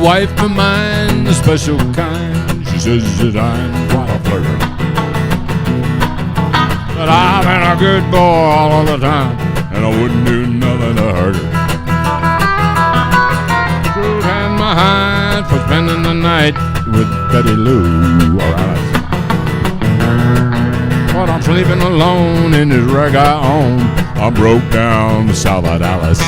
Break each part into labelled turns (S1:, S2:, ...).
S1: wife of mine, the special kind. She says that I'm quite a flirt, but I've been a good boy all of the time, and I wouldn't do nothing to hurt her. Could hand my hide for spending the night with Betty Lou or Alice, but I'm sleeping alone in this rag I own. I broke down south of Dallas.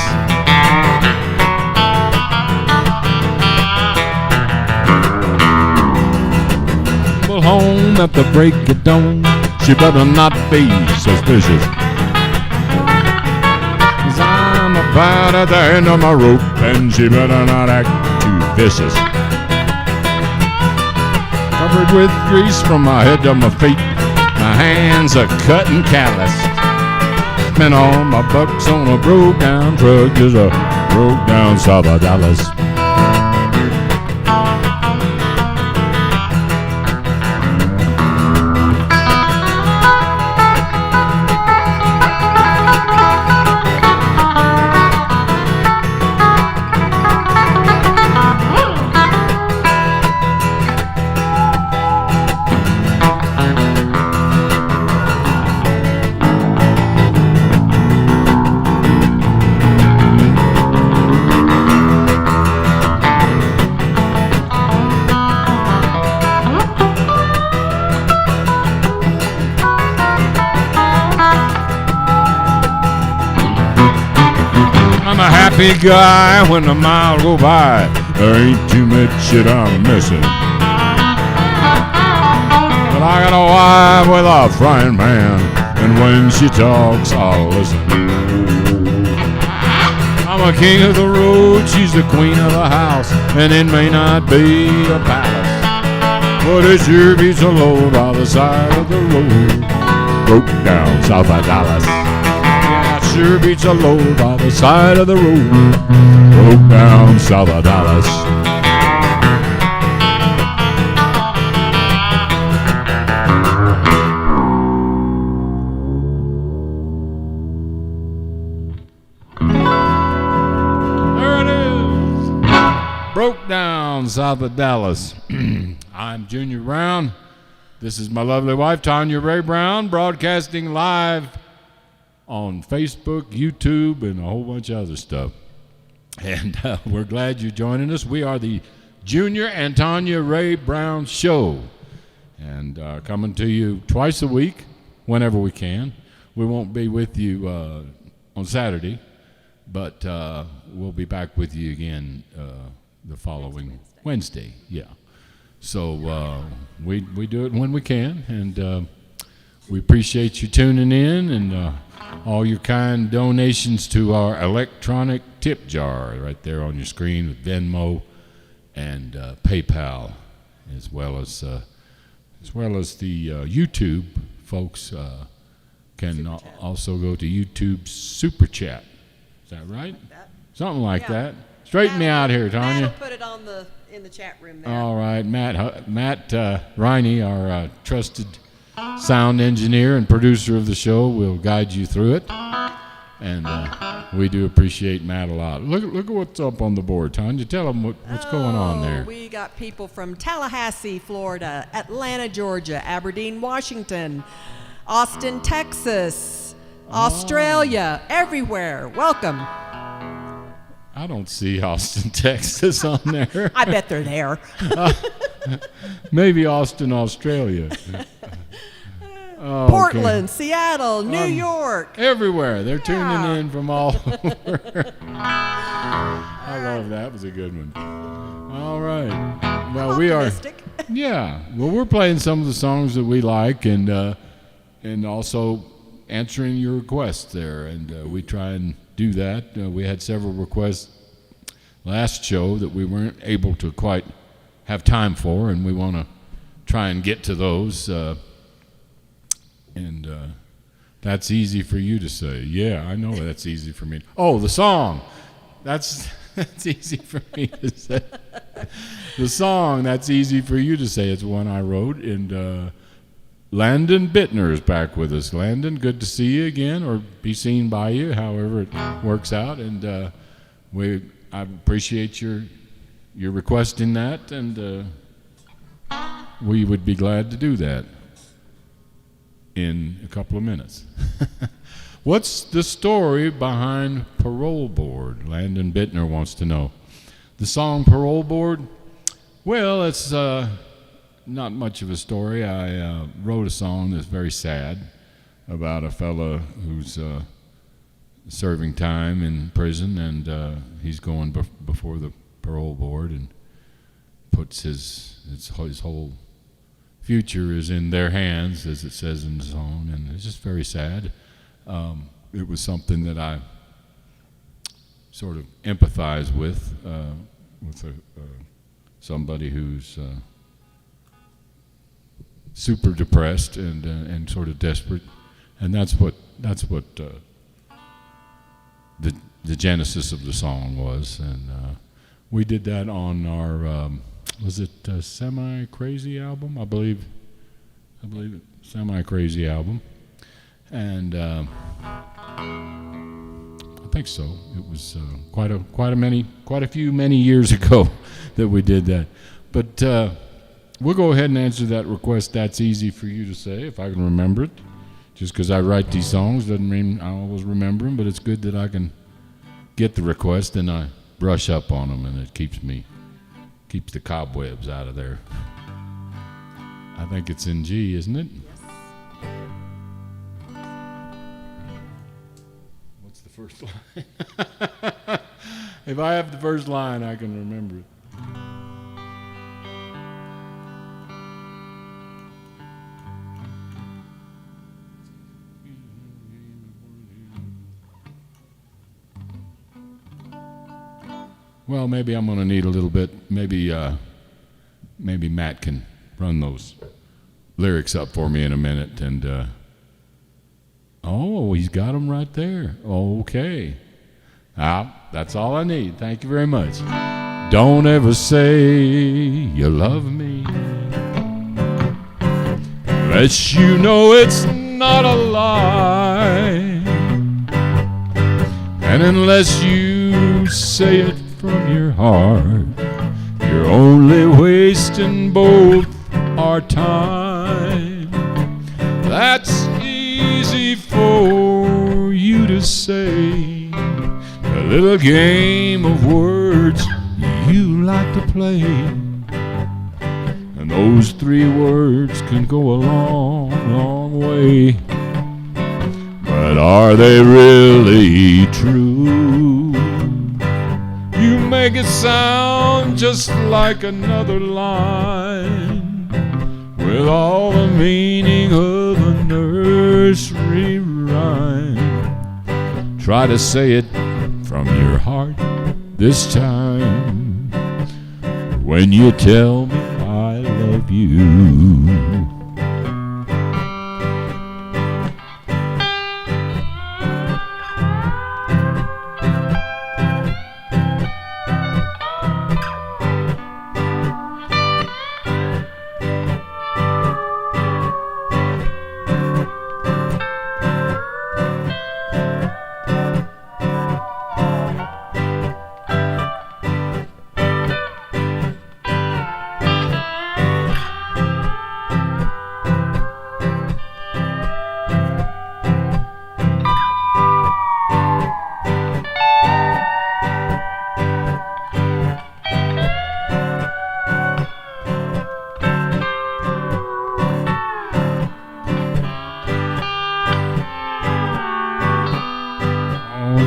S1: Well, home at the break of dawn. She better not be suspicious, 'cause I'm about at the end of my rope, and she better not act too vicious. Covered with grease from my head to my feet, my hands are cut and calloused. Spent all my bucks on a broke down truck, just a broke down south of Dallas. Happy guy when the miles go by, there ain't too much shit I'm missing. But I got a wife with a frying pan, and when she talks, I'll listen. I'm a king of the road, she's the queen of the house, and it may not be a palace, but it sure beats a load by the side of the road. Broke down south of Dallas. Sure beats a load by the side of the road. Broke down south of Dallas. There it is. Broke down south of Dallas. I'm Junior Brown. This is my lovely wife, Tanya Rae Brown, broadcasting live on Facebook, YouTube, and a whole bunch of other stuff. And we're glad you're joining us. We are the Junior and Tanya Rae Brown Show, and coming to you twice a week, whenever we can. We won't be with you on Saturday, but we'll be back with you again the following Wednesday. Yeah. So we do it when we can, and we appreciate you tuning in and all your kind donations to our electronic tip jar right there on your screen with Venmo and PayPal, as well as the YouTube folks can also go to YouTube Super Chat. Is that right? Something like that. Straighten me out here, Tanya.
S2: Matt will put it on in the chat room there.
S1: All right, Matt Riney, our trusted sound engineer and producer of the show, will guide you through it, and we do appreciate Matt a lot. Look at what's up on the board, Tanya. Tell them what's going on there.
S2: We got people from Tallahassee, Florida, Atlanta, Georgia, Aberdeen, Washington, Austin, Texas, Australia, everywhere. Welcome.
S1: I don't see Austin, Texas on there.
S2: I bet they're there.
S1: Maybe Austin, Australia.
S2: Portland, Seattle, New York.
S1: Everywhere. They're tuning in from all over. I love that. That was a good one. All right. Well, we are. Yeah. Well, we're playing some of the songs that we like, and also answering your requests there, and we try and do that. We had several requests last show that we weren't able to quite have time for, and we want to try and get to those. And that's easy for you to say. Yeah, I know that's easy for me. Oh, the song. That's easy for me to say. The song, that's easy for you to say. It's one I wrote, and Landon Bittner is back with us. Landon, good to see you again, or be seen by you, however it works out. And I appreciate your you're requesting that, and we would be glad to do that in a couple of minutes. What's the story behind Parole Board? Landon Bittner wants to know. The song Parole Board? Well, it's not much of a story. I wrote a song that's very sad about a fella who's serving time in prison, and he's going before the parole board and puts his whole future is in their hands, as it says in the song, and it's just very sad. It was something that I sort of empathize with somebody who's super depressed and sort of desperate, and that's what the genesis of the song was, and we did that on our was it Semi Crazy album? I believe it, Semi Crazy album, and I think so. It was quite a few many years ago that we did that, but we'll go ahead and answer that request. That's easy for you to say if I can remember it. Just because I write these songs doesn't mean I always remember them, but it's good that I can get the request and I brush up on them, and it keeps the cobwebs out of there. I think it's in G, isn't it? What's the first line? If I have the first line, I can remember it. Well, maybe I'm going to need a little bit. Maybe Matt can run those lyrics up for me in a minute. And oh, he's got them right there. Okay. That's all I need. Thank you very much. Don't ever say you love me unless you know it's not a lie, and unless you say it from your heart, you're only wasting both our time. That's easy for you to say, a little game of words you like to play, and those 3 words can go a long, long way. But are they really true? You make it sound just like another line, with all the meaning of a nursery rhyme. Try to say it from your heart this time, when you tell me I love you.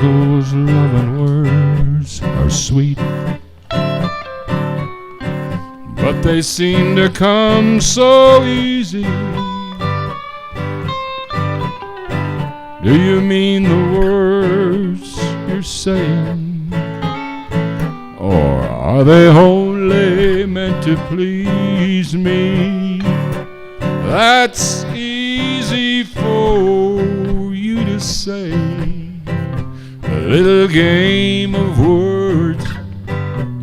S1: Those loving words are sweet, but they seem to come so easy. Do you mean the words you're saying, or are they only meant to please me? That's easy for you to say, a little game of words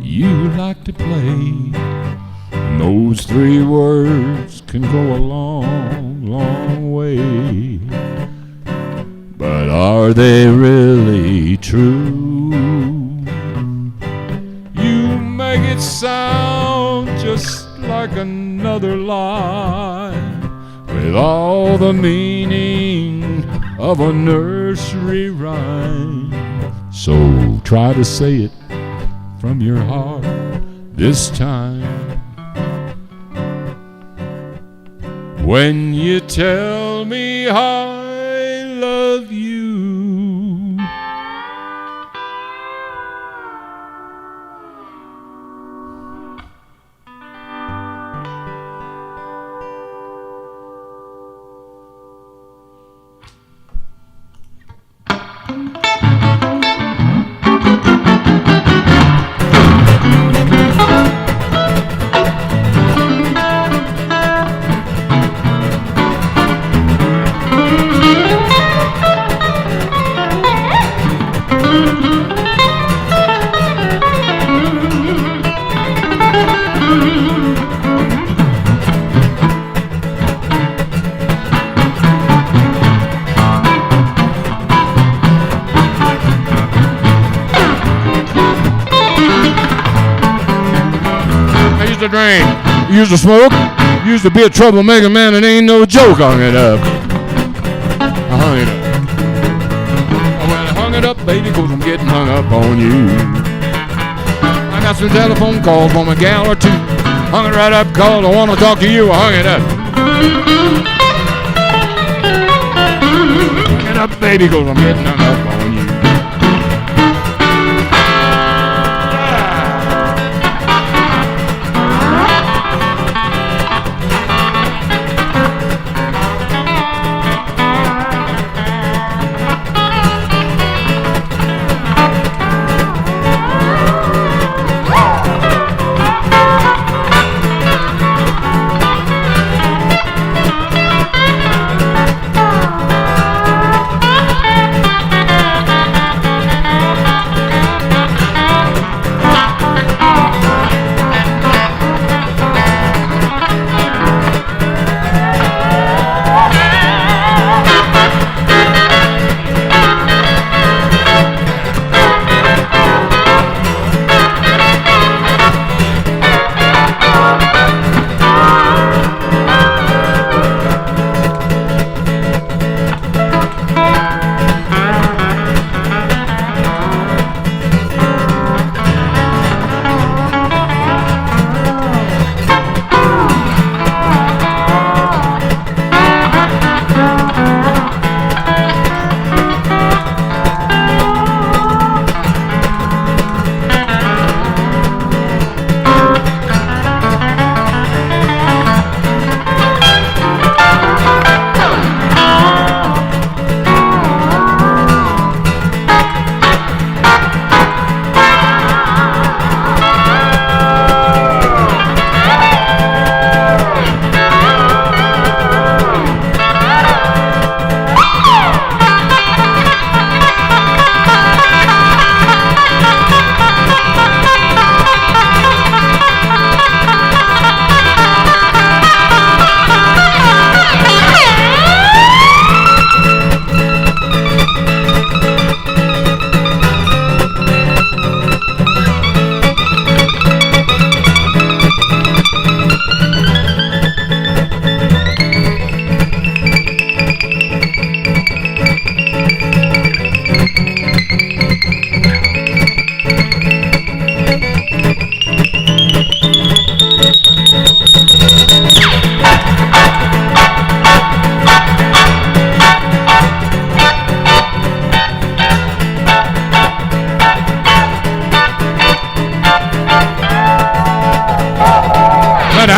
S1: you like to play, and those 3 words can go a long, long way. But are they really true? You make it sound with all the meaning of a nursery rhyme. So try to say it from your heart this time. When you tell me I love you. To drink, used to smoke, used to be a troublemaker, man, it ain't no joke. Hung it up. I hung it up. When I hung it up, baby, 'cause I'm getting hung up on you. I got some telephone calls from a gal or two. Hung it right up, called, I wanna talk to you. I hung it up. Hung it up, baby, 'cause I'm getting hung up on you.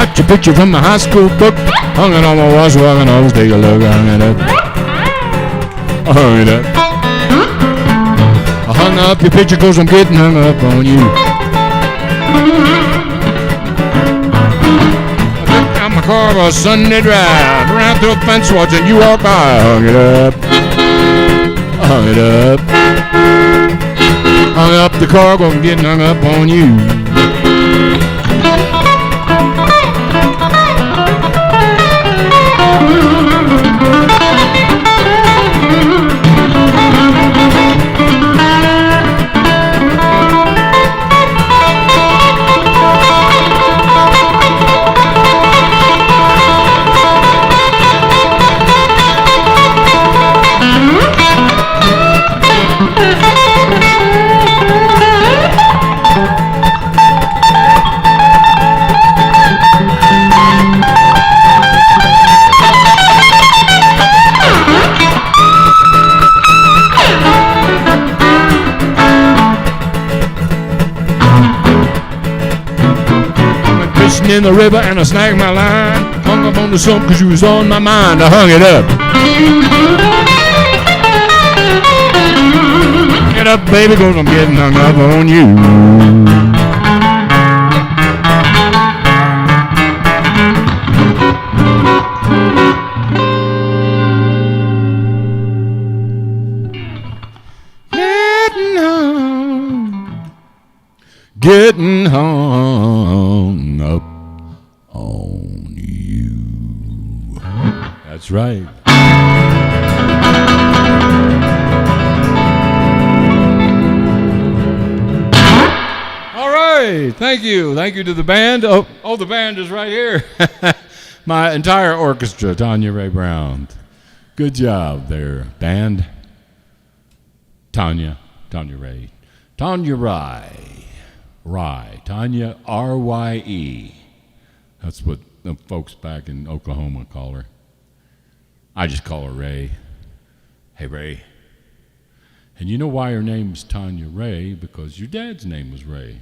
S1: Got your picture from the high school book. Hung it on my wall so I can always take a look. Hung it up. I hung it up. I hung up your picture 'cause I'm getting hung up on you. I took out my car on a Sunday drive. Ran through a fence watching you walk by. I hung it up. I hung it up. Hung up the car 'cause I'm getting hung up on you. in the river and I snagged my line. Hung up on the stump cause you was on my mind. I hung it up. Get up, baby, cause I'm getting hung up on you. Getting hung up on you. That's right. All right. Thank you. Thank you to the band. Oh, the band is right here. My entire orchestra, Tanya Rae Brown. Good job there, band. Tanya Rae. Tanya Rye, Tanya R-Y-E. That's what the folks back in Oklahoma call her. I just call her Ray. Hey, Ray. And you know why her name's Tanya Rae? Because your dad's name was Ray.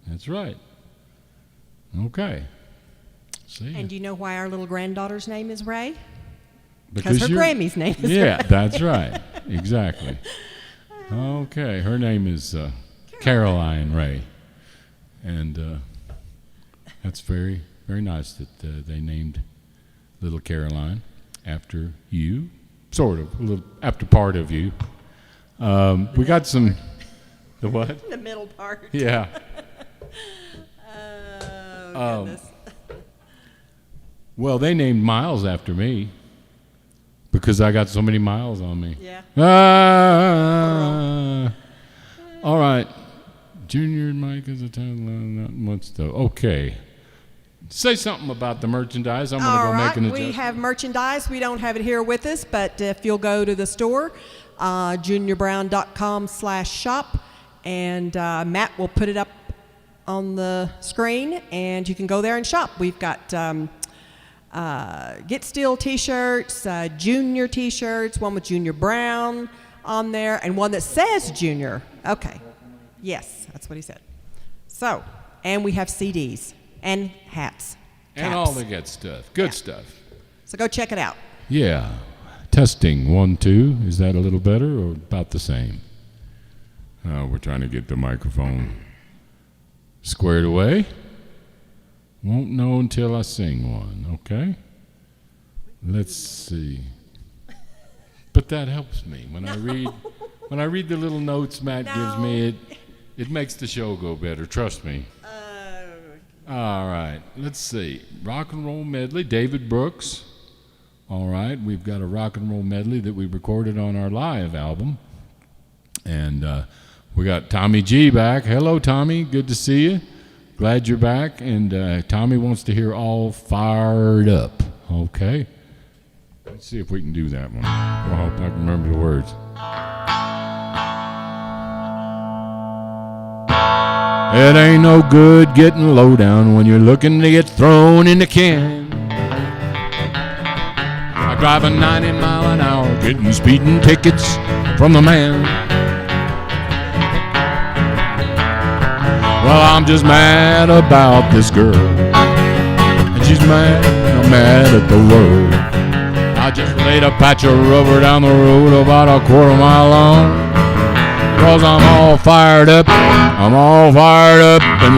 S1: That's right. Okay. See?
S2: And do you know why our little granddaughter's name is Ray?
S1: Because
S2: her Grammy's name is Ray.
S1: Yeah, that's right. Exactly. Okay. Her name is Caroline Ray. And that's very, very nice that they named little Caroline after you, sort of, a little after part of you. We got some, the what?
S2: The middle part.
S1: Yeah.
S2: Oh, goodness.
S1: Well, they named Miles after me because I got so many miles on me.
S2: Yeah.
S1: All right. Junior and Mike is a time. What's the okay? Say something about the merchandise. I'm going to go make an adjustment.
S2: We have merchandise. We don't have it here with us, but if you'll go to the store, juniorbrown.com/shop, and Matt will put it up on the screen, and you can go there and shop. We've got Get Steel T-shirts, Junior T-shirts, one with Junior Brown on there, and one that says Junior. Okay. Yes, that's what he said. So, and we have CDs and hats.
S1: And all the good stuff. Good stuff.
S2: So go check it out.
S1: Yeah. Testing 1, 2. Is that a little better or about the same? We're trying to get the microphone squared away. Won't know until I sing one, okay? Let's see. But that helps me. When I read the little notes Matt gives me, it makes the show go better, trust me. All right, let's see. Rock and roll medley, David Brooks. All right, we've got a rock and roll medley that we recorded on our live album. And we got Tommy G back. Hello, Tommy, good to see you. Glad you're back. And Tommy wants to hear All Fired Up. Okay. Let's see if we can do that one. I hope I can remember the words. It ain't no good getting low down when you're looking to get thrown in the can. I drive a 90 mile an hour getting speeding tickets from the man. Well, I'm just mad about this girl, and she's mad, I'm mad at the world. I just laid a patch of rubber down the road about a quarter mile long. Cause I'm all fired up and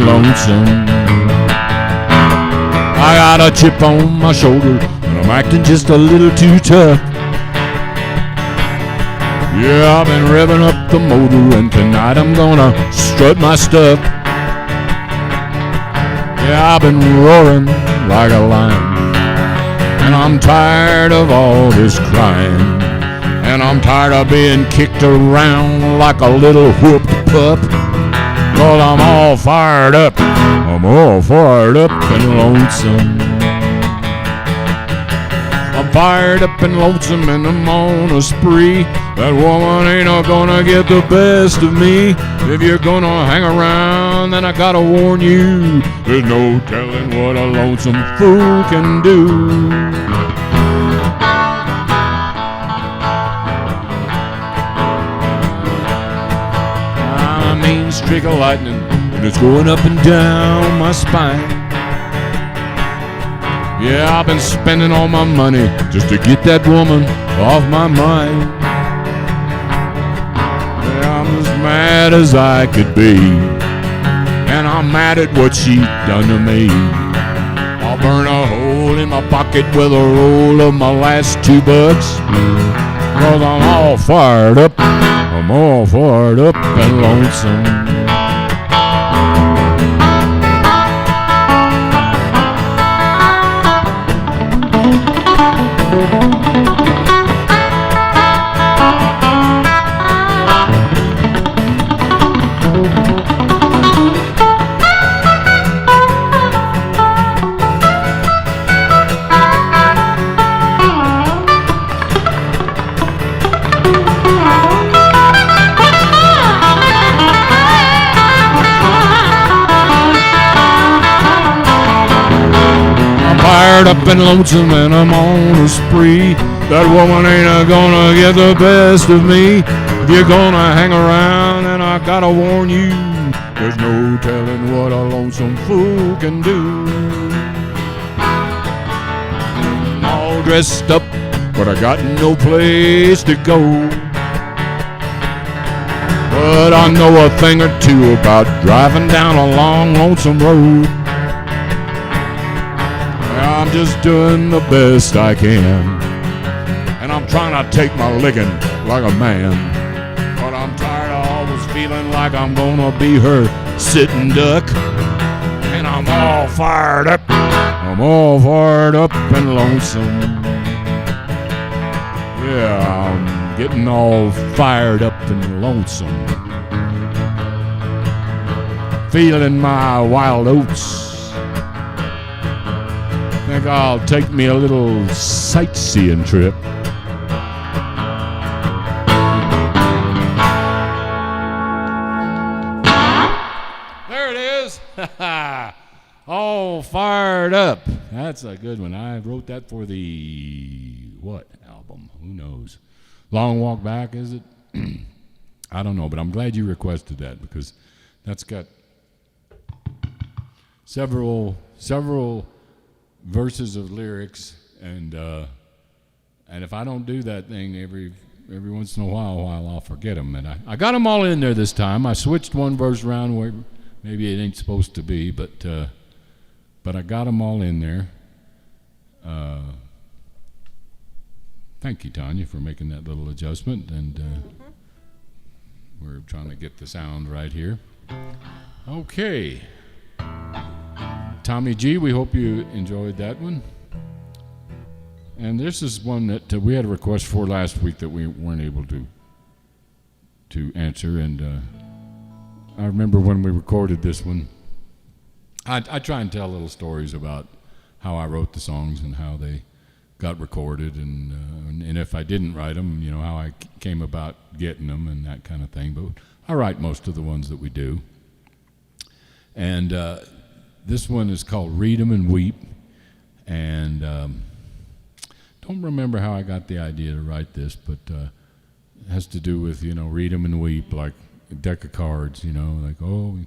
S1: lonesome. I got a chip on my shoulder and I'm acting just a little too tough. Yeah, I've been revving up the motor and tonight I'm gonna strut my stuff. Yeah, I've been roaring like a lion, and I'm tired of all this crying. And I'm tired of being kicked around like a little whooped pup. Cause I'm all fired up and lonesome. I'm fired up and lonesome and I'm on a spree. That woman ain't gonna get the best of me. If you're gonna hang around, then I gotta warn you, there's no telling what a lonesome fool can do. Streak of lightning, and it's going up and down my spine. Yeah, I've been spending all my money just to get that woman off my mind. Yeah, I'm as mad as I could be, and I'm mad at what she done to me. I'll burn a hole in my pocket with a roll of my last $2, 'cause I'm all fired up. I'm all fired up and lonesome. Up and lonesome and I'm on a spree. That woman ain't gonna get the best of me. If you're gonna hang around, and I gotta warn you, there's no telling what a lonesome fool can do. I'm all dressed up, but I got no place to go. But I know a thing or two about driving down a long, lonesome road. I'm just doing the best I can, and I'm trying to take my licking like a man. But I'm tired of always feeling like I'm gonna be her sitting duck. And I'm all fired up. I'm all fired up and lonesome. Yeah, I'm getting all fired up and lonesome. Feeling my wild oats. Think I'll take me a little sightseeing trip. There it is. All fired up. That's a good one. I wrote that for the what album? Who knows? Long Walk Back, is it? I don't know, but I'm glad you requested that, because that's got several verses of lyrics, and if I don't do that thing every once in a while, I'll forget them. And I got them all in there this time. I switched one verse around where maybe it ain't supposed to be, but I got them all in there. Thank you, Tanya, for making that little adjustment, and we're trying to get the sound right here. Okay. Tommy G, we hope you enjoyed that one. And this is one that we had a request for last week that we weren't able to answer. And I remember when we recorded this one, I try and tell little stories about how I wrote the songs and how they got recorded, and if I didn't write them, you know, how I came about getting them and that kind of thing. But I write most of the ones that we do. And this one is called Read 'em and Weep, and don't remember how I got the idea to write this, but it has to do with, you know, read 'em and weep, like a deck of cards, you know, like, oh,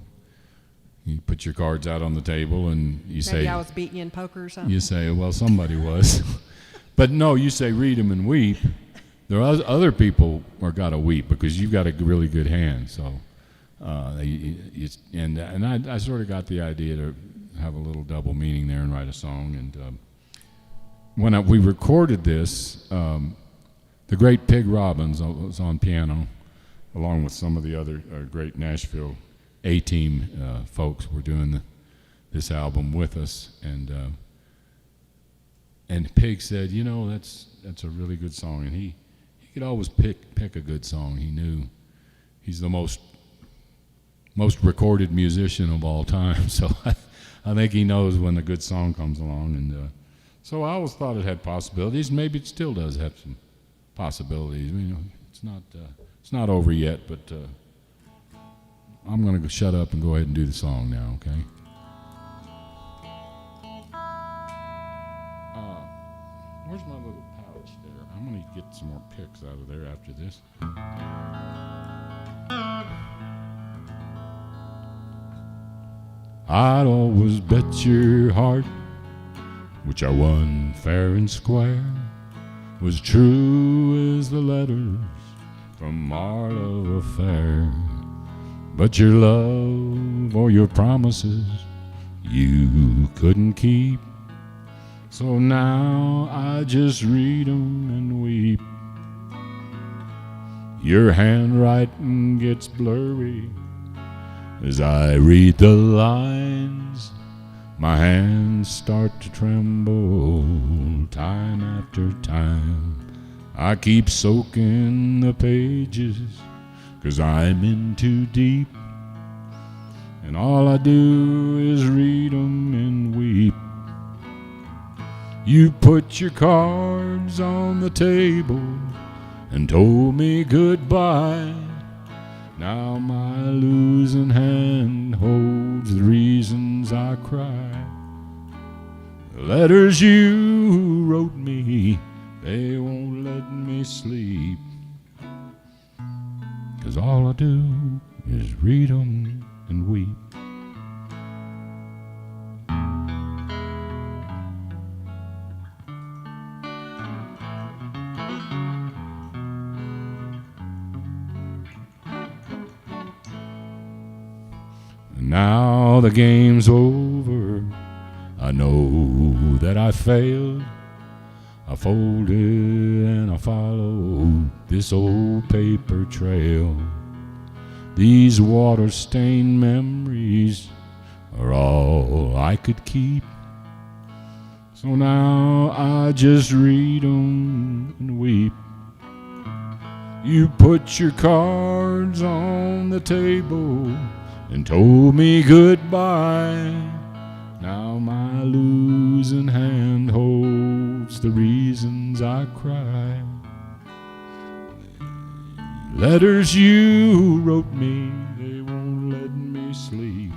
S1: you put your cards out on the table and you say...
S2: Maybe I was beating you in poker or something.
S1: You say, well, somebody was. But no, you say read 'em and weep. There are other people are got to weep because you've got a really good hand, so... and I sort of got the idea to have a little double meaning there and write a song. And when we recorded this, the great Pig Robbins was on piano, along with some of the other great Nashville A-team folks were doing this album with us. And Pig said, you know, that's a really good song, and he could always pick a good song. He knew he's the most recorded musician of all time, so I think he knows when a good song comes along, and so I always thought it had possibilities. Maybe it still does have some possibilities. You know, it's not over yet, but I'm going to shut up and go ahead and do the song now. Okay. Where's my little pouch there? I'm going to get some more picks out of there after this. I'd always bet your heart which I won fair and square, was true as the letters from our love affair. But your love or your promises you couldn't keep, so now I just read 'em and weep. Your handwriting gets blurry as I read the lines. My hands start to tremble time after time. I keep soaking the pages 'cause I'm in too deep, and all I do is read 'em and weep. You put your cards on the table and told me goodbye. Now my losing hand holds the reasons I cry. The letters you wrote me, they won't let me sleep, 'cause all I do is read 'em and weep. Now the game's over, I know that I failed. I folded and I followed this old paper trail. These water-stained memories are all I could keep, so now I just read 'em and weep. You put your cards on the table and told me goodbye. Now my losing hand holds the reasons I cry. Letters you wrote me, they won't let me sleep,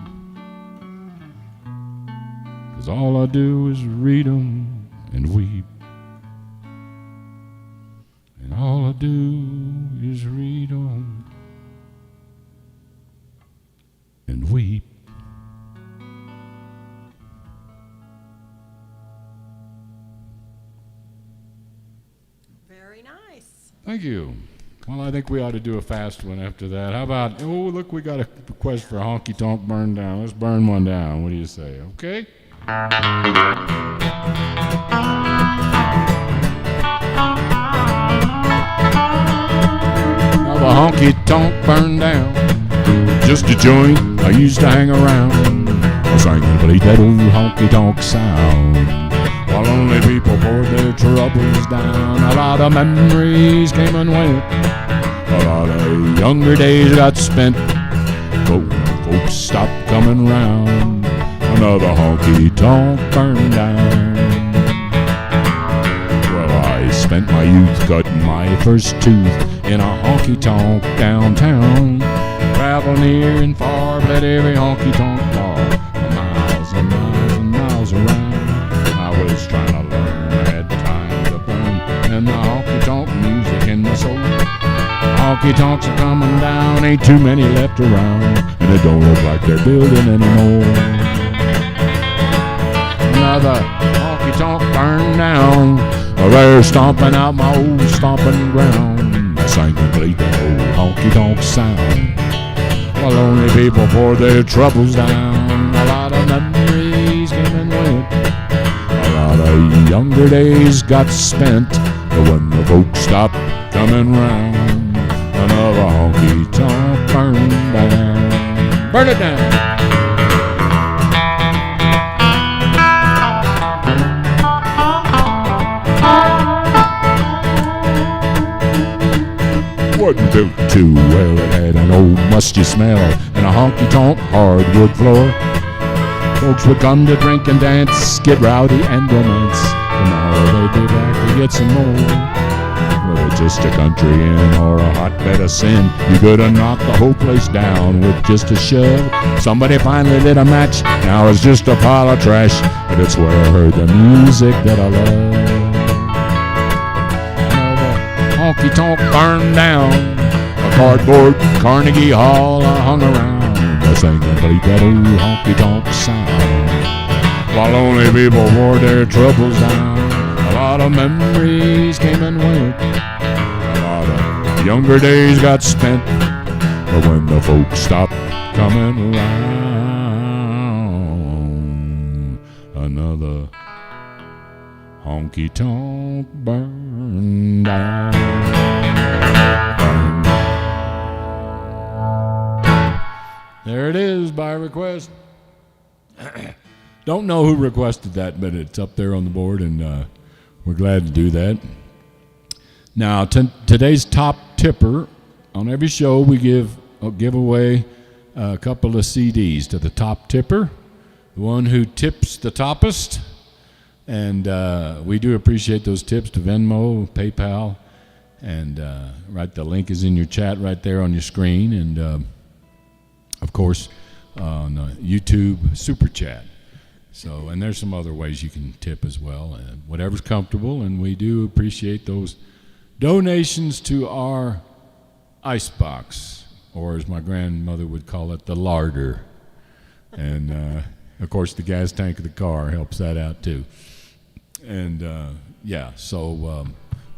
S1: 'cause all I do is read 'em and weep. And all I do is read 'em and weep.
S2: Very nice.
S1: Thank you. Well, I think we ought to do a fast one after that. How about, oh, look, we got a request for Honky Tonk Burn Down. Let's burn one down. What do you say? Okay? Now the Honky Tonk Burn Down, just a joint I used to hang around. I sang and played that old honky tonk sound while lonely people poured their troubles down. A lot of memories came and went, a lot of younger days got spent, but when folks stopped coming round, another honky tonk burned down. Well, I spent my youth cutting my first tooth in a honky tonk downtown. Travel near and far, bled every honky tonk bar, miles and miles and miles around. I was trying to learn, had time to burn, and the honky tonk music in my soul. Honky tonks are coming down, ain't too many left around, and it don't look like they're building anymore. Another honky tonk burned down, they're stomping out my old stomping ground. I sang and played that old honky tonk sound while lonely people poured their troubles down. A lot of memories came and went, a lot of younger days got spent, but when the folks stopped coming round, another honky tonk burned down. Burn it down. Wasn't built too well, it had an old musty smell and a honky-tonk hardwood floor. Folks would come to drink and dance, get rowdy and romance. Tomorrow they'd be back to get some more. Whether just a country inn or a hotbed of sin, you could have knocked the whole place down with just a shove. Somebody finally lit a match, now it's just a pile of trash, but it's where I heard the music that I love. Honky tonk burned down, a cardboard Carnegie Hall I hung around. I sang and played that old honky tonk sound while lonely people wore their troubles down. A lot of memories came and went. A lot of younger days got spent. But when the folks stopped coming around, another honky tonk burned down. There it is by request. Don't know who requested that, but it's up there on the board, and we're glad to do that. Now, today's top tipper. On every show, we give away a couple of CDs to the top tipper, the one who tips the toppest. And we do appreciate those tips to Venmo, PayPal, and the link is in your chat right there on your screen, and of course on YouTube Super Chat. So, and there's some other ways you can tip as well, and whatever's comfortable. And we do appreciate those donations to our icebox, or as my grandmother would call it, the larder. And of course, the gas tank of the car helps that out too. And so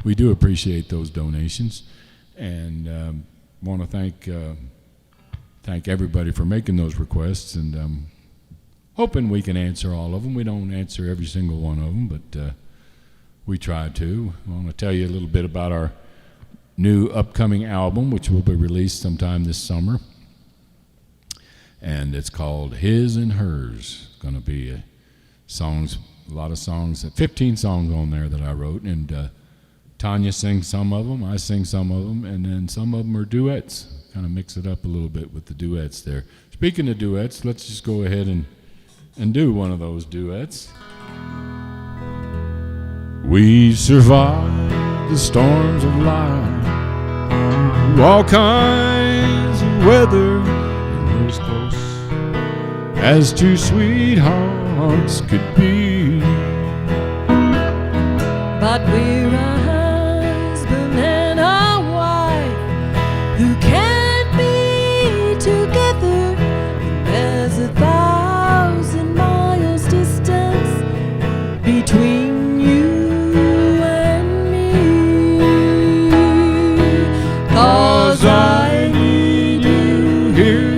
S1: we do appreciate those donations, and want to thank everybody for making those requests, and hoping we can answer all of them. We don't answer every single one of them, but we try to. I want to tell you a little bit about our new upcoming album, which will be released sometime this summer, and it's called His and Hers. It's going to be a lot of songs, 15 songs on there that I wrote, and Tanya sings some of them, I sing some of them, and then some of them are duets. Kind of mix it up a little bit with the duets there. Speaking of duets, let's just go ahead and do one of those duets. We survived the storms of life, through all kinds of weather, and we're as close as two sweethearts could be.
S3: But we're a husband and a wife who can't be together. There's 1,000 miles distance between you and me. 'Cause I need you here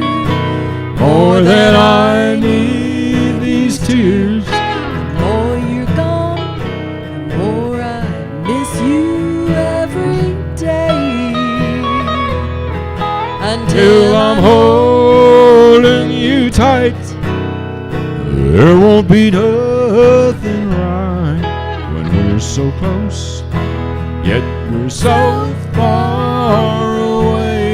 S3: more than I need these tears. The more you're gone, the more I miss you every day.
S1: Till I'm holding you tight, there won't be nothing right when we're so close, yet we're so far away.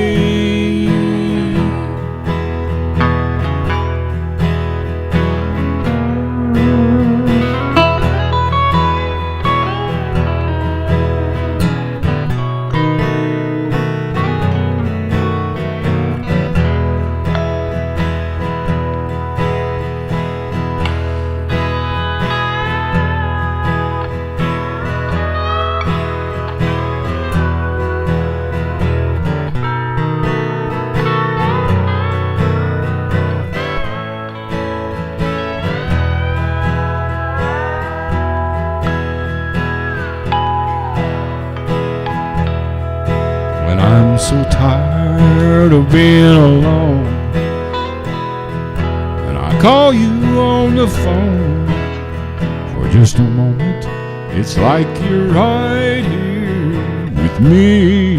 S1: I'm so tired of being alone, and I call you on the phone for just a moment. It's like you're right here with me.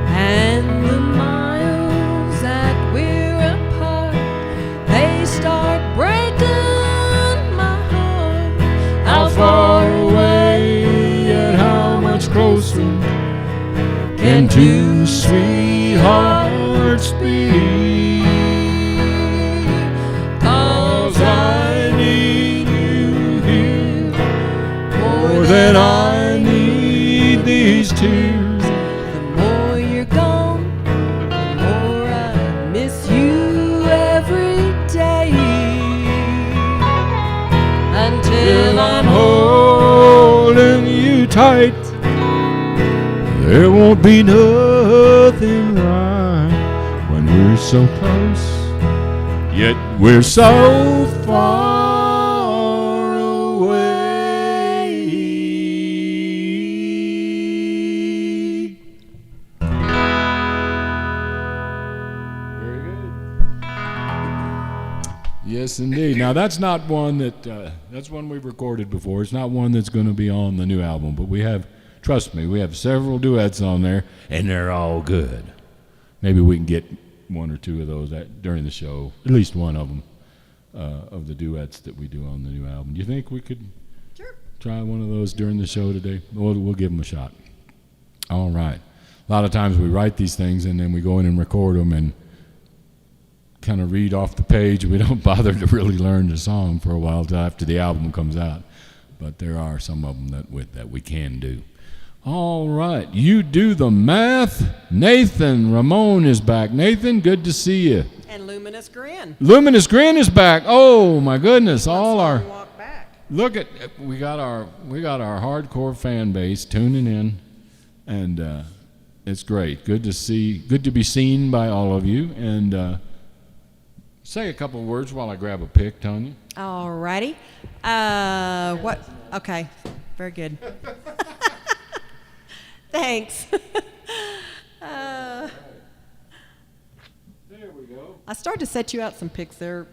S3: And the miles that we're apart, they start breaking my heart.
S1: How far away and how much closer can two sweethearts be? 'Cause I need you here more than I need these tears.
S3: The more you're gone, the more I miss you every day. Until I'm
S1: holding you tight, there won't be nothing right when we're so close, yet we're so far away. Very good. Yes, indeed. Now, that's not one that's one we've recorded before. It's not one that's going to be on the new album, but we have, trust me, we have several duets on there, and they're all good. Maybe we can get one or two of those during the show, at least one of them, of the duets that we do on the new album. Do you think we could try one of those during the show today? We'll give them a shot. All right. A lot of times we write these things and then we go in and record them and kind of read off the page. We don't bother to really learn the song for a while until after the album comes out. But there are some of them that we can do. All right. You do the math. Nathan Ramon is back. Nathan, good to see you.
S2: And Luminous Grin.
S1: Luminous Grin is back. Oh my goodness! All our
S2: walk back.
S1: Look at we got our hardcore fan base tuning in, and it's great. Good to be seen by all of you. And say a couple of words while I grab a pick, Tanya.
S2: All righty. What? Okay. Very good. Thanks.
S1: There we go.
S2: I started to set you out some picks there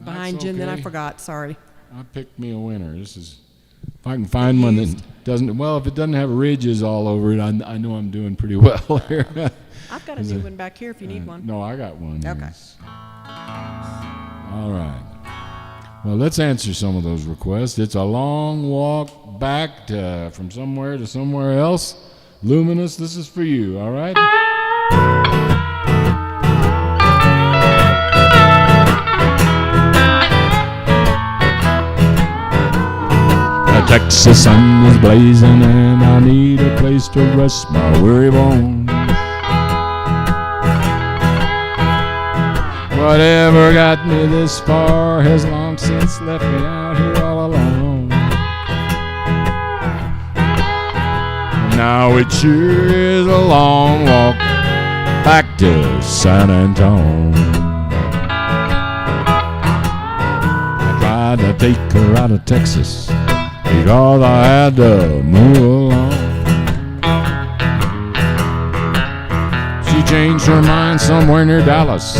S2: behind you, and then I forgot. Sorry.
S1: I picked me a winner. This is, if I can find one that doesn't, well, if it doesn't have ridges all over it, I know I'm doing pretty well here.
S2: I've got a new one back here if you need one.
S1: No, I got one.
S2: Okay.
S1: Yes. All right. Well, let's answer some of those requests. It's a long walk back from somewhere to somewhere else. Luminous, this is for you, all right? The Texas sun is blazing and I need a place to rest my weary bones. Whatever got me this far has long since left me out here all alone. Now it sure is a long walk back to San Antonio. I tried to take her out of Texas because I had to move along. She changed her mind somewhere near Dallas,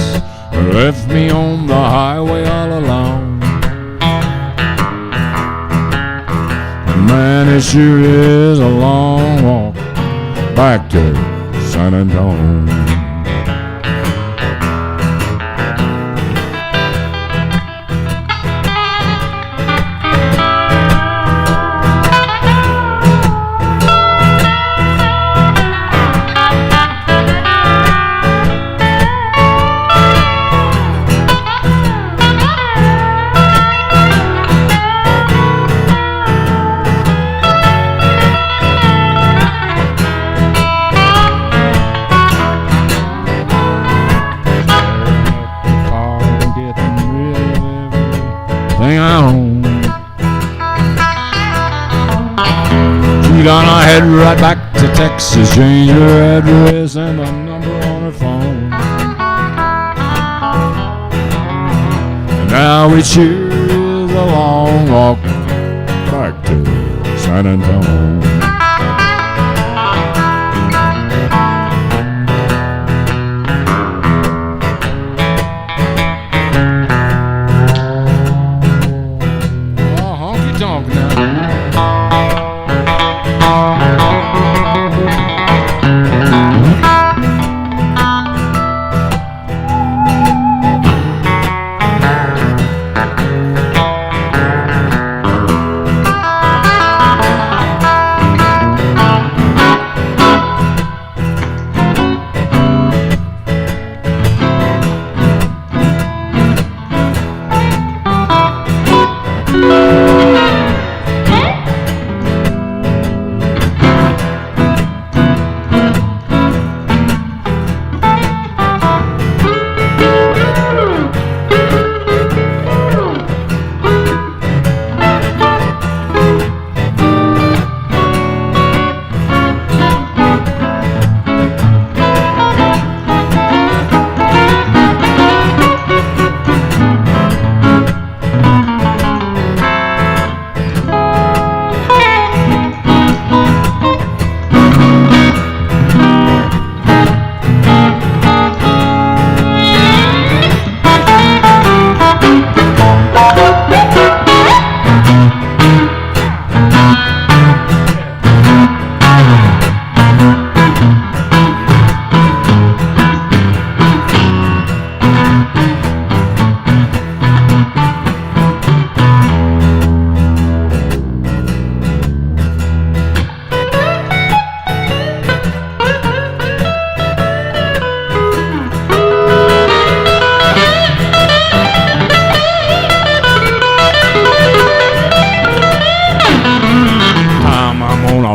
S1: left me on the highway all alone. Man, it sure is a long walk back to San Antonio. She gonna head right back to Texas, change her address and the number on her phone. And now it sure is a long walk back to San Antonio. Oh, honky tonk now.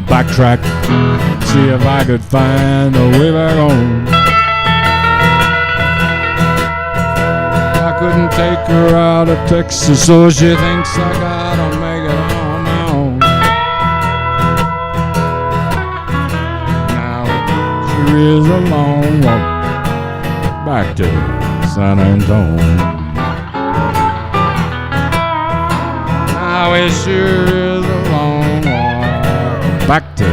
S1: gonna backtrack, see if I could find a way back home. I couldn't take her out of Texas, so she thinks I gotta make it on my own. Now sure is a long walk back to San Antonio. Now it sure is a long walk back to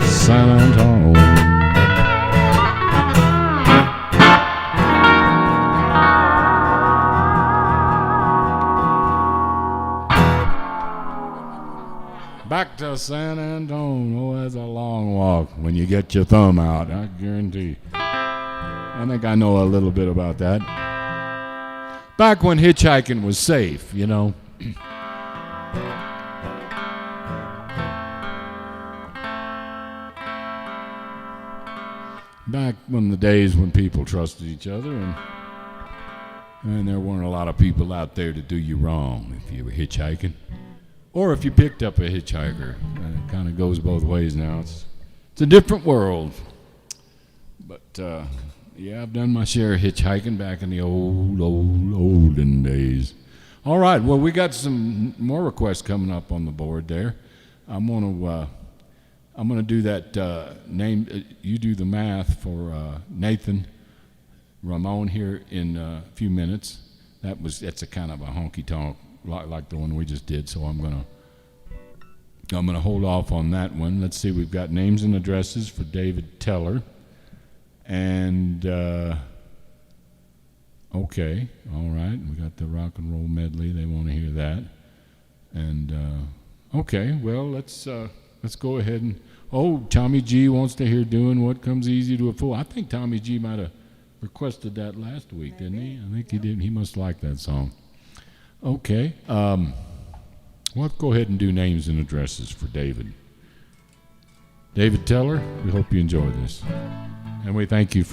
S1: San Antonio. Back to San Antonio, that's a long walk when you get your thumb out, I guarantee. I think I know a little bit about that. Back when hitchhiking was safe, you know. Back when the days when people trusted each other and there weren't a lot of people out there to do you wrong if you were hitchhiking. Or if you picked up a hitchhiker. It kind of goes both ways now. It's a different world. But, yeah, I've done my share of hitchhiking back in the olden days. All right, well, we got some more requests coming up on the board there. I'm gonna do that name. You do the math for Nathan Ramon here in a few minutes. That's a kind of a honky tonk like the one we just did. So I'm gonna hold off on that one. Let's see. We've got names and addresses for David Teller. And okay, all right. We got the rock and roll medley. They want to hear that. And okay, well let's go ahead and Tommy G wants to hear "Doing What Comes Easy to a Fool." I think Tommy G might have requested that last week, didn't he? I think he did. He must like that song. Okay, let's go ahead and do names and addresses for David. David Teller, we hope you enjoy this. And we thank you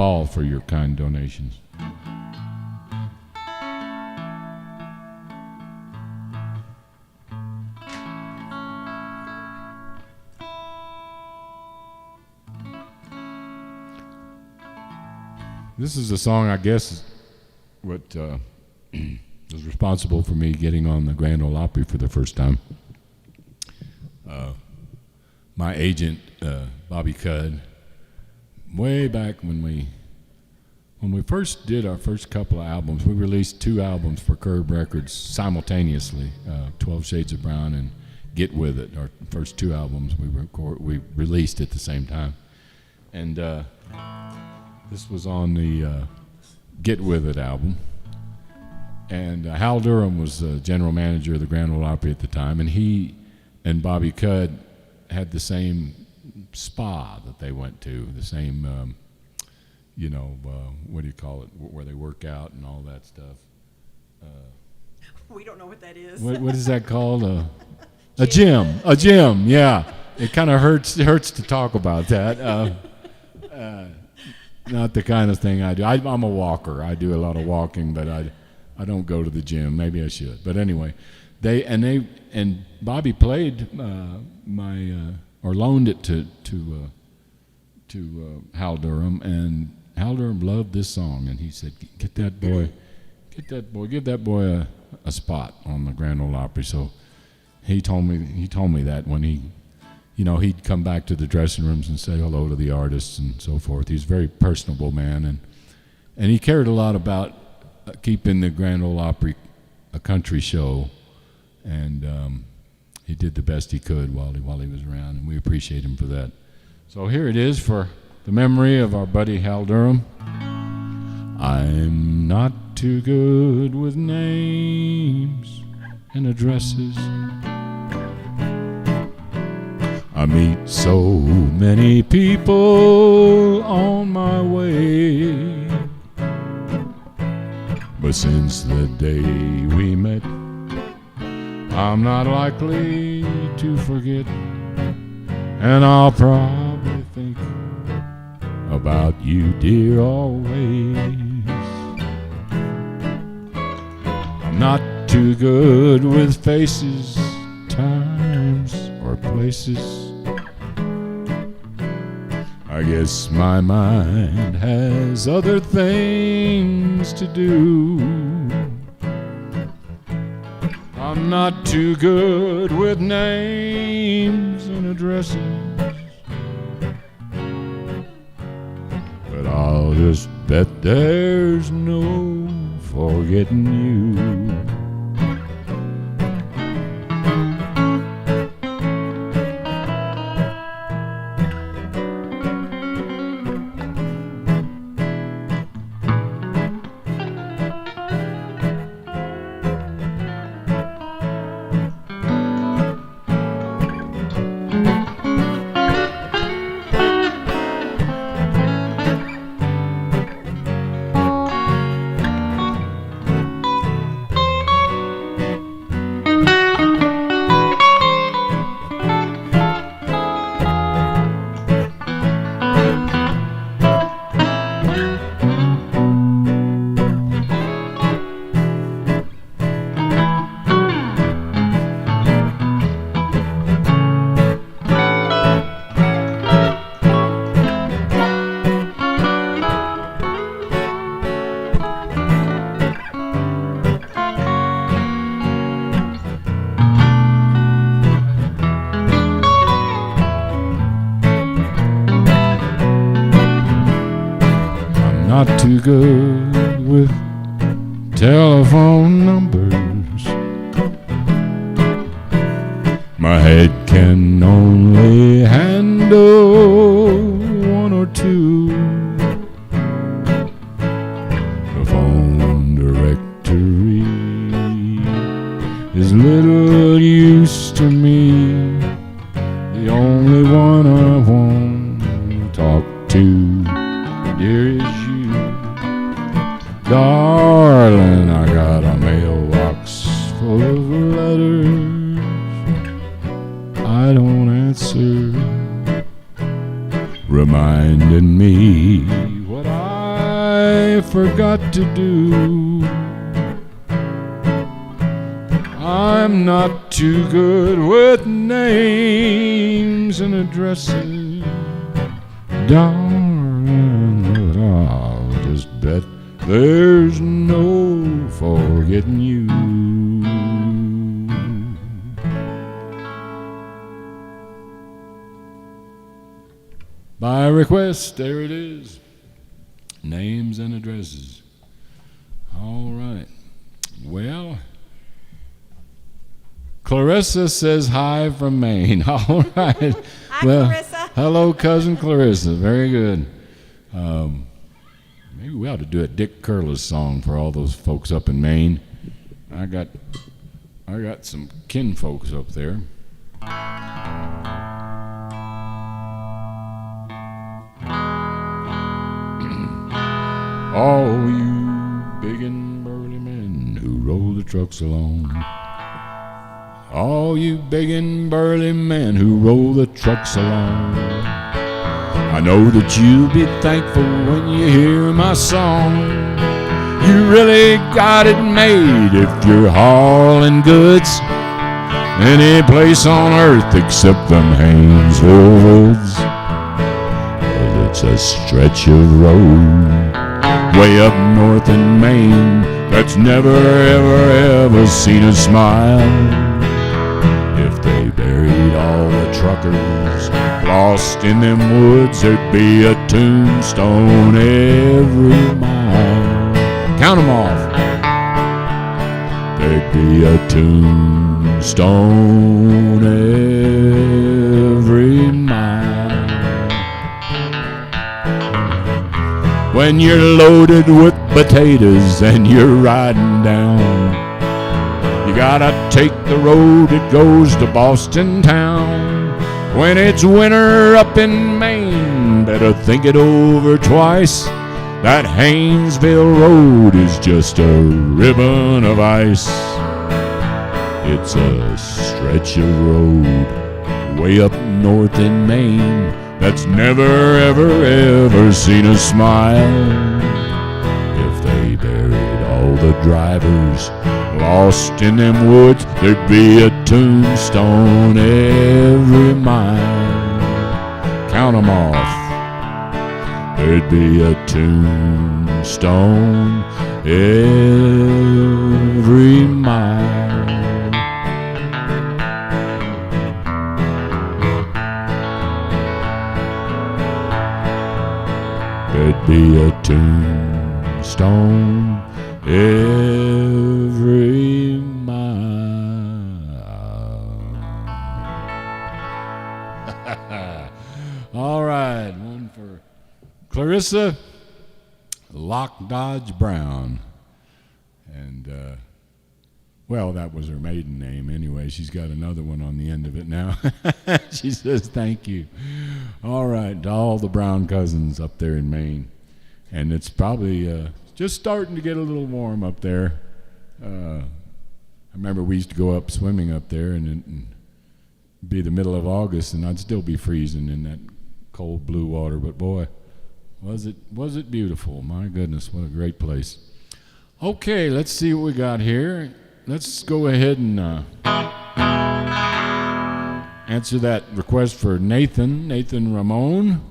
S1: all for your kind donations. This is a song, I guess, what was responsible for me getting on the Grand Ole Opry for the first time. My agent, Bobby Cudd, way back when we first did our first couple of albums, we released 2 albums for Curb Records simultaneously, 12 Shades of Brown and Get With It. Our first 2 albums we released at the same time. And this was on the Get With It album. And Hal Durham was general manager of the Grand Ole Opry at the time, and he and Bobby Cudd had the same spa that they went to, the same, what do you call it, where they work out and all that stuff.
S2: We don't know what that is.
S1: What is that called? A gym, yeah. It kind of hurts to talk about that. Not the kind of thing I do. I'm a walker. I do a lot of walking, but I don't go to the gym. Maybe I should. But anyway, and Bobby played or loaned it to Hal Durham, and Hal Durham loved this song, and he said, give that boy a spot on the Grand Ole Opry. So he told me that when he'd come back to the dressing rooms and say hello to the artists and so forth. He's a very personable man, and he cared a lot about keeping the Grand Ole Opry a country show, and he did the best he could while he was around, and we appreciate him for that. So here it is for the memory of our buddy Hal Durham. I'm not too good with names and addresses. I meet so many people on my way, but since the day we met, I'm not likely to forget, and I'll probably think about you, dear, always. I'm not too good with faces, time times or places. I guess my mind has other things to do. I'm not too good with names and addresses, but I'll just bet there's no forgetting you. Not too good with telephone numbers. My head can only handle one or two. The phone directory is little use to me. The only one I want to talk to, dear, is you. Darling, I got a mailbox full of letters I don't answer, reminding me what I forgot to do. I'm not too good with names and addresses, darling, but I'll just bet there's no forgetting you. By request, there it is. Names and addresses. All right. Well, Clarissa says hi from Maine. All right.
S2: Hi,
S1: well,
S2: Clarissa.
S1: Hello, cousin Clarissa. Very good. Maybe we ought to do a Dick Curless song for all those folks up in Maine. I got some kin folks up there. All you big and burly men who roll the trucks along. All you big and burly men who roll the trucks along. I know that you'll be thankful when you hear my song. You really got it made if you're hauling goods any place on earth except them Haynesville woods. 'Cause it's a stretch of road way up north in Maine that's never, ever, ever seen a smile. If they buried all the truckers lost in them woods, there'd be a tombstone every mile. Count 'em off. There'd be a tombstone every mile. When you're loaded with potatoes and you're riding down, you gotta take the road that goes to Boston town. When it's winter up in Maine, better think it over twice. That Haynesville road is just a ribbon of ice. It's a stretch of road way up north in Maine that's never, ever, ever seen a smile. If they buried all the drivers Lost in them woods, there'd be a tombstone every mile. Count 'em off. There'd be a tombstone every mile. There'd be a tombstone every mile. All right, one for Clarissa Lock Dodge Brown. And, well, that was her maiden name anyway. She's got another one on the end of it now. She says thank you. All right, to all the Brown cousins up there in Maine. And it's probably just starting to get a little warm up there. I remember we used to go up swimming up there, and it'd be the middle of August, and I'd still be freezing in that cold blue water. But boy, was it beautiful. My goodness, what a great place. Okay, let's see what we got here. Let's go ahead and answer that request for Nathan. Nathan Ramon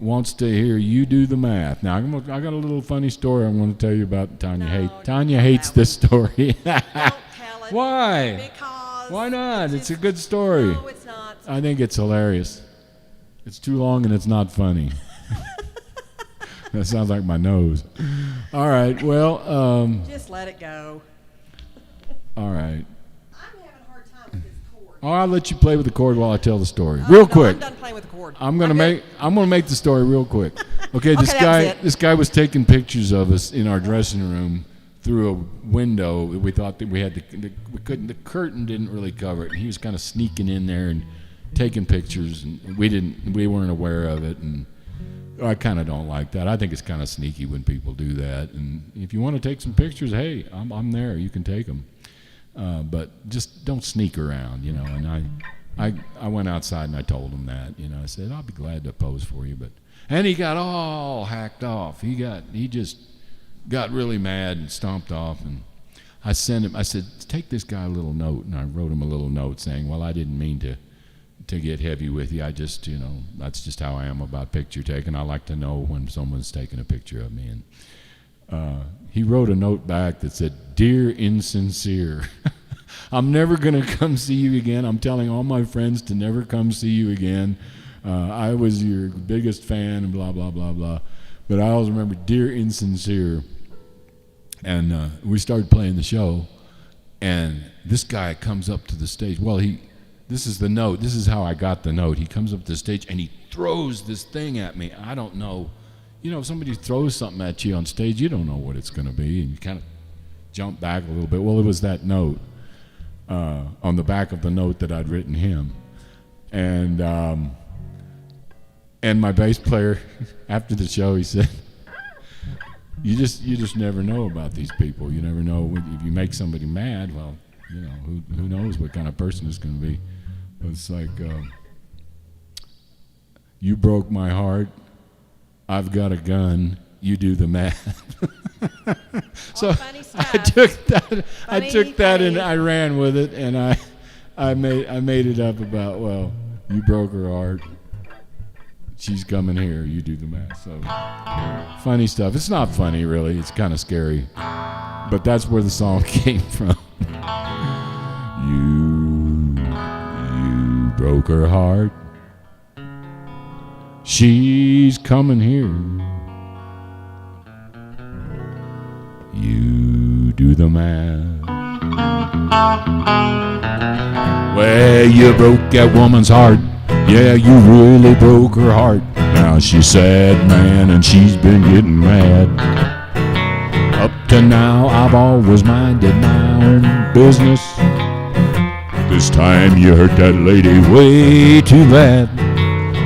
S1: wants to hear You Do the Math. Now, I got a little funny story I'm going to tell you about Tanya. Tanya hates this story.
S2: Don't tell it.
S1: Why?
S2: Because
S1: Why not? It's a good story.
S2: No, it's not.
S1: I think it's hilarious. It's too long and it's not funny. That sounds like my nose. All right, well.
S2: Just let it go.
S1: All right.
S2: I'm having a hard time with this cord.
S1: Oh, I'll let you play with the cord while I tell the story. Real quick.
S2: I'm done playing with the cord.
S1: I'm gonna make the story real quick. Okay,
S2: that was
S1: this guy was taking pictures of us in our dressing room through a window. We thought that we had the curtain didn't really cover it, and he was kind of sneaking in there and taking pictures, and we weren't aware of it, and I kind of don't like that. I think it's kind of sneaky when people do that. And if you want to take some pictures, hey, I'm there. You can take them. But just don't sneak around, you know. And I went outside and I told him that, you know. I said, I'll be glad to pose for you. And he got all hacked off. He just got really mad and stomped off. And I said, take this guy a little note. And I wrote him a little note saying, well, I didn't mean to get heavy with you. I just, you know, that's just how I am about picture taking. I like to know when someone's taking a picture of me. And he wrote a note back that said, Dear Insincere, I'm never going to come see you again. I'm telling all my friends to never come see you again. I was your biggest fan and blah, blah, blah, blah. But I always remember, Dear Insincere. And we started playing the show, and this guy comes up to the stage. Well, this is the note. This is how I got the note. He comes up to the stage, and he throws this thing at me. I don't know. You know, if somebody throws something at you on stage, you don't know what it's going to be, and you kind of jump back a little bit. Well, it was that note on the back of the note that I'd written him. And my bass player, after the show, he said, you just never know about these people. You never know if you make somebody mad. Well, you know, who knows what kind of person it's going to be. It's like, you broke my heart. I've got a gun. You do the math. So I took that and I ran with it, and I made it up about, well, you broke her heart. She's coming here. You do the math. So funny stuff. It's not funny, really. It's kind of scary, but that's where the song came from. You broke her heart. She's coming here. You do the math. Well, you broke that woman's heart. Yeah, you really broke her heart. Now she's sad, man, and she's been getting mad. Up to now, I've always minded my own business. This time you hurt that lady way too bad.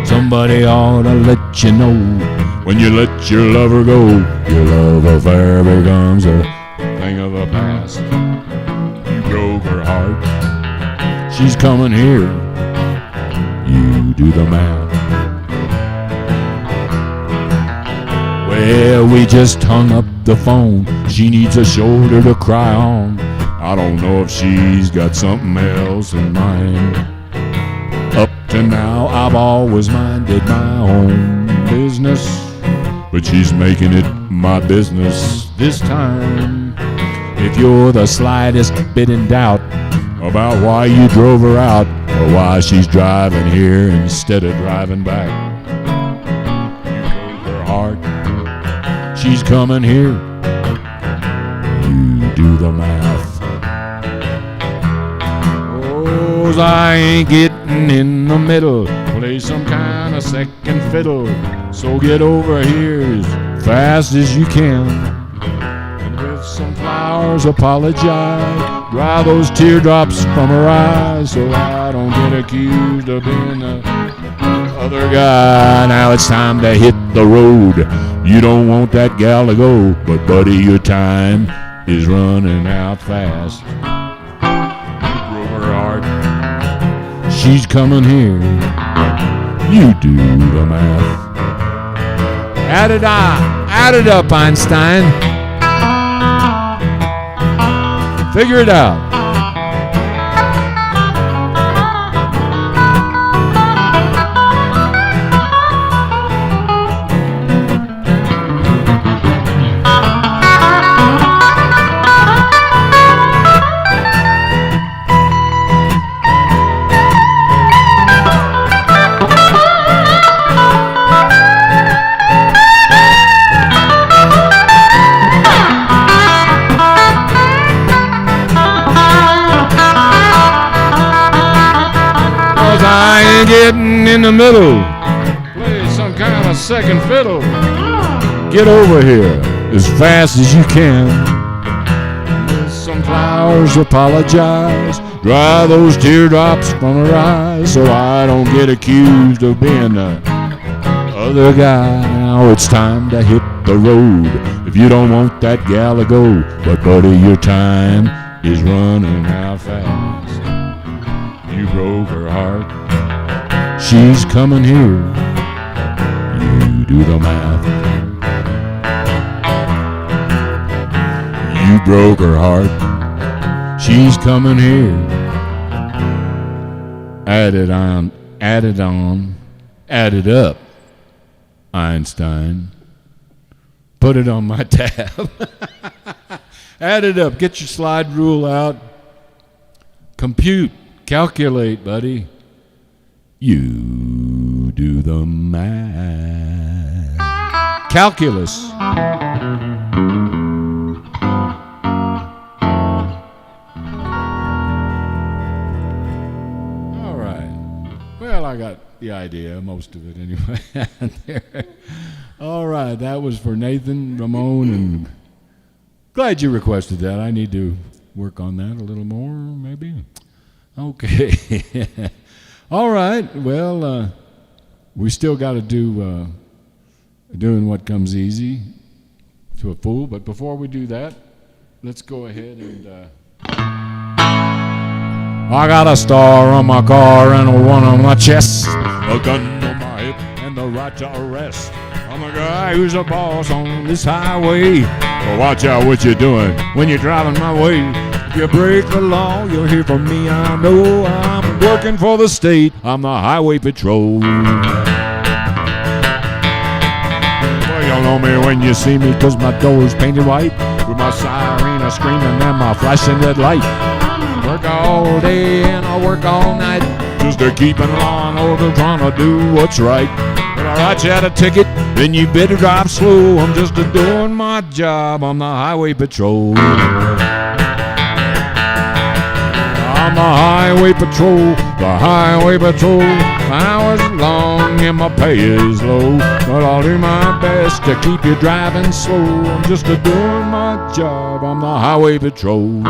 S1: Somebody ought to let you know, when you let your lover go, your love affair becomes a thing of the past. You broke her heart. She's coming here. You do the math. Well, we just hung up the phone. She needs a shoulder to cry on. I don't know if she's got something else in mind. Up to now, I've always minded my own business, but she's making it my business this time. If you're the slightest bit in doubt about why you drove her out, or why she's driving here instead of driving back, you broke her heart. She's coming here. You do the math. Oh, I ain't getting in the middle. Play some kind of second fiddle. So get over here as fast as you can. And with some flowers, apologize. Dry those teardrops from her eyes, so I don't get accused of being the other guy. Now it's time to hit the road. You don't want that gal to go, but buddy, your time is running out fast. You broke her heart. She's coming here. You do the math. Add it up, Einstein. Figure it out. Getting in the middle, play some kind of second fiddle. Get over here as fast as you can. With some flowers, apologize. Dry those teardrops from her eyes, so I don't get accused of being the other guy. Now it's time to hit the road. If you don't want that gal to go, but buddy, your time is running out fast. You broke her heart. She's coming here. You do the math. You broke her heart. She's coming here. Add it up, Einstein. Put it on my tab. Add it up. Get your slide rule out. Compute. Calculate, buddy. You do the math. Calculus. All right. Well, I got the idea, most of it anyway. All right, that was for Nathan, Ramon, and glad you requested that. I need to work on that a little more, maybe. Okay. All right. Well, we still got to do doing what comes easy to a fool. But before we do that, let's go ahead and. I got a star on my car and a one on my chest, a gun on my hip and the right to arrest. I'm a guy who's a boss on this highway. Well, watch out what you're doing when you're driving my way. If you break the law, you'll hear from me. I know I'm working for the state. I'm the highway patrol. Well, you'll know me when you see me, 'cause my door's painted white, with my siren screaming and my flashing red light. Work all day and I work all night, just to keep an law and order, trying to do what's right. When I write you out a ticket, then you better drive slow. I'm just doing my job. I'm the highway patrol. I'm the highway patrol, the highway patrol. My hours are long and my pay is low, but I'll do my best to keep you driving slow. I'm just doing my job. I'm the highway patrol.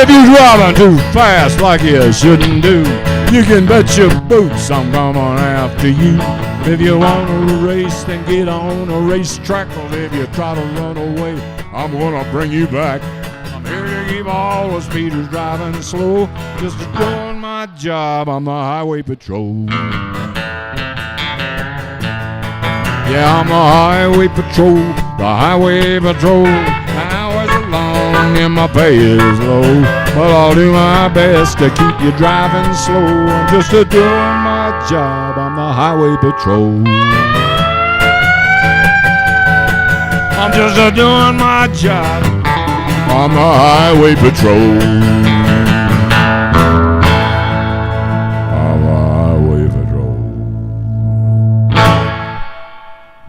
S1: If you're driving too fast like you shouldn't do, you can bet your boots I'm coming after you. If you want to race, then get on a racetrack. But if you try to run away, I'm gonna bring you back. I'm here to keep all the speeders driving slow, just doing my job on the highway patrol. Yeah, I'm the highway patrol, the highway patrol. My hours are long and my pay is low, but I'll do my best to keep you driving slow. I'm just doing my job on the highway patrol. I'm just doing my job on the highway patrol. On the highway patrol.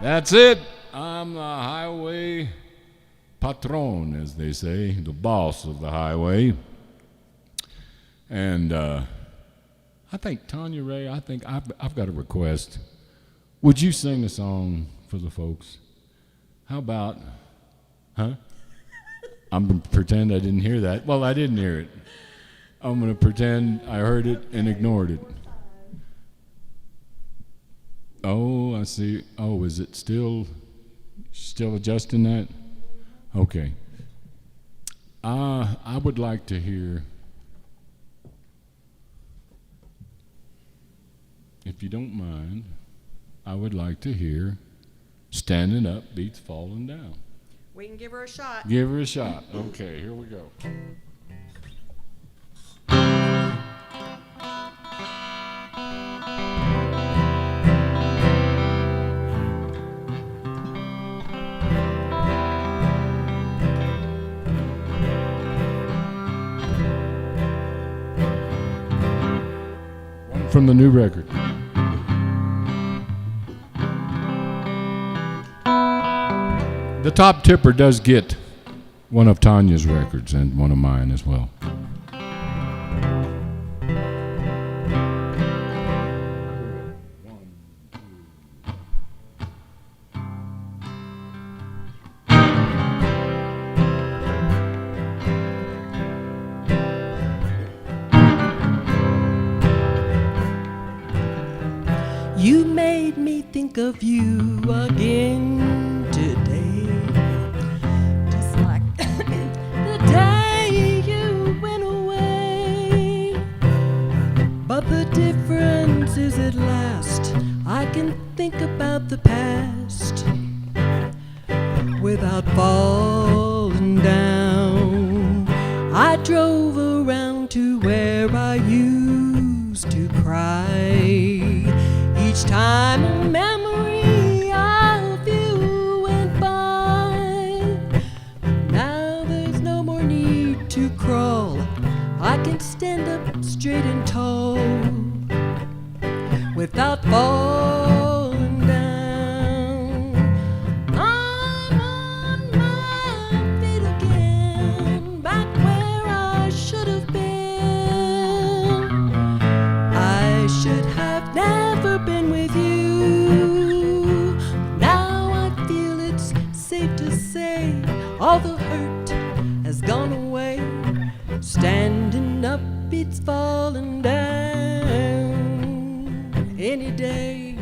S1: That's it. I'm the highway patron, as they say, the boss of the highway. And I think, Tanya Rae, I think I've got a request. Would you sing a song for the folks? How about, I'm going to pretend I didn't hear that. Well, I didn't hear it. I'm going to pretend I heard it and ignored it. Oh, I see. Oh, is it still adjusting that? Okay. I would like to hear, if you don't mind, I would like to hear Standing Up Beats Falling Down.
S2: We can give her a shot.
S1: Give her a shot. Okay, here we go. One from the new record. The top tipper does get one of Tanya's records and one of mine as well.
S3: You made me think of you again today. Just like the day you went away. But the difference is at last I can think about the past without falling down. I drove around to where I used to cry. Each time a memory of you went by. Now there's no more need to crawl. I can stand up straight and tall without falling down. I'm on my feet again, back where I should have been. I should have never been with you. Now I feel it's safe to say all the hurt has gone away. Standing up beats falling down any day.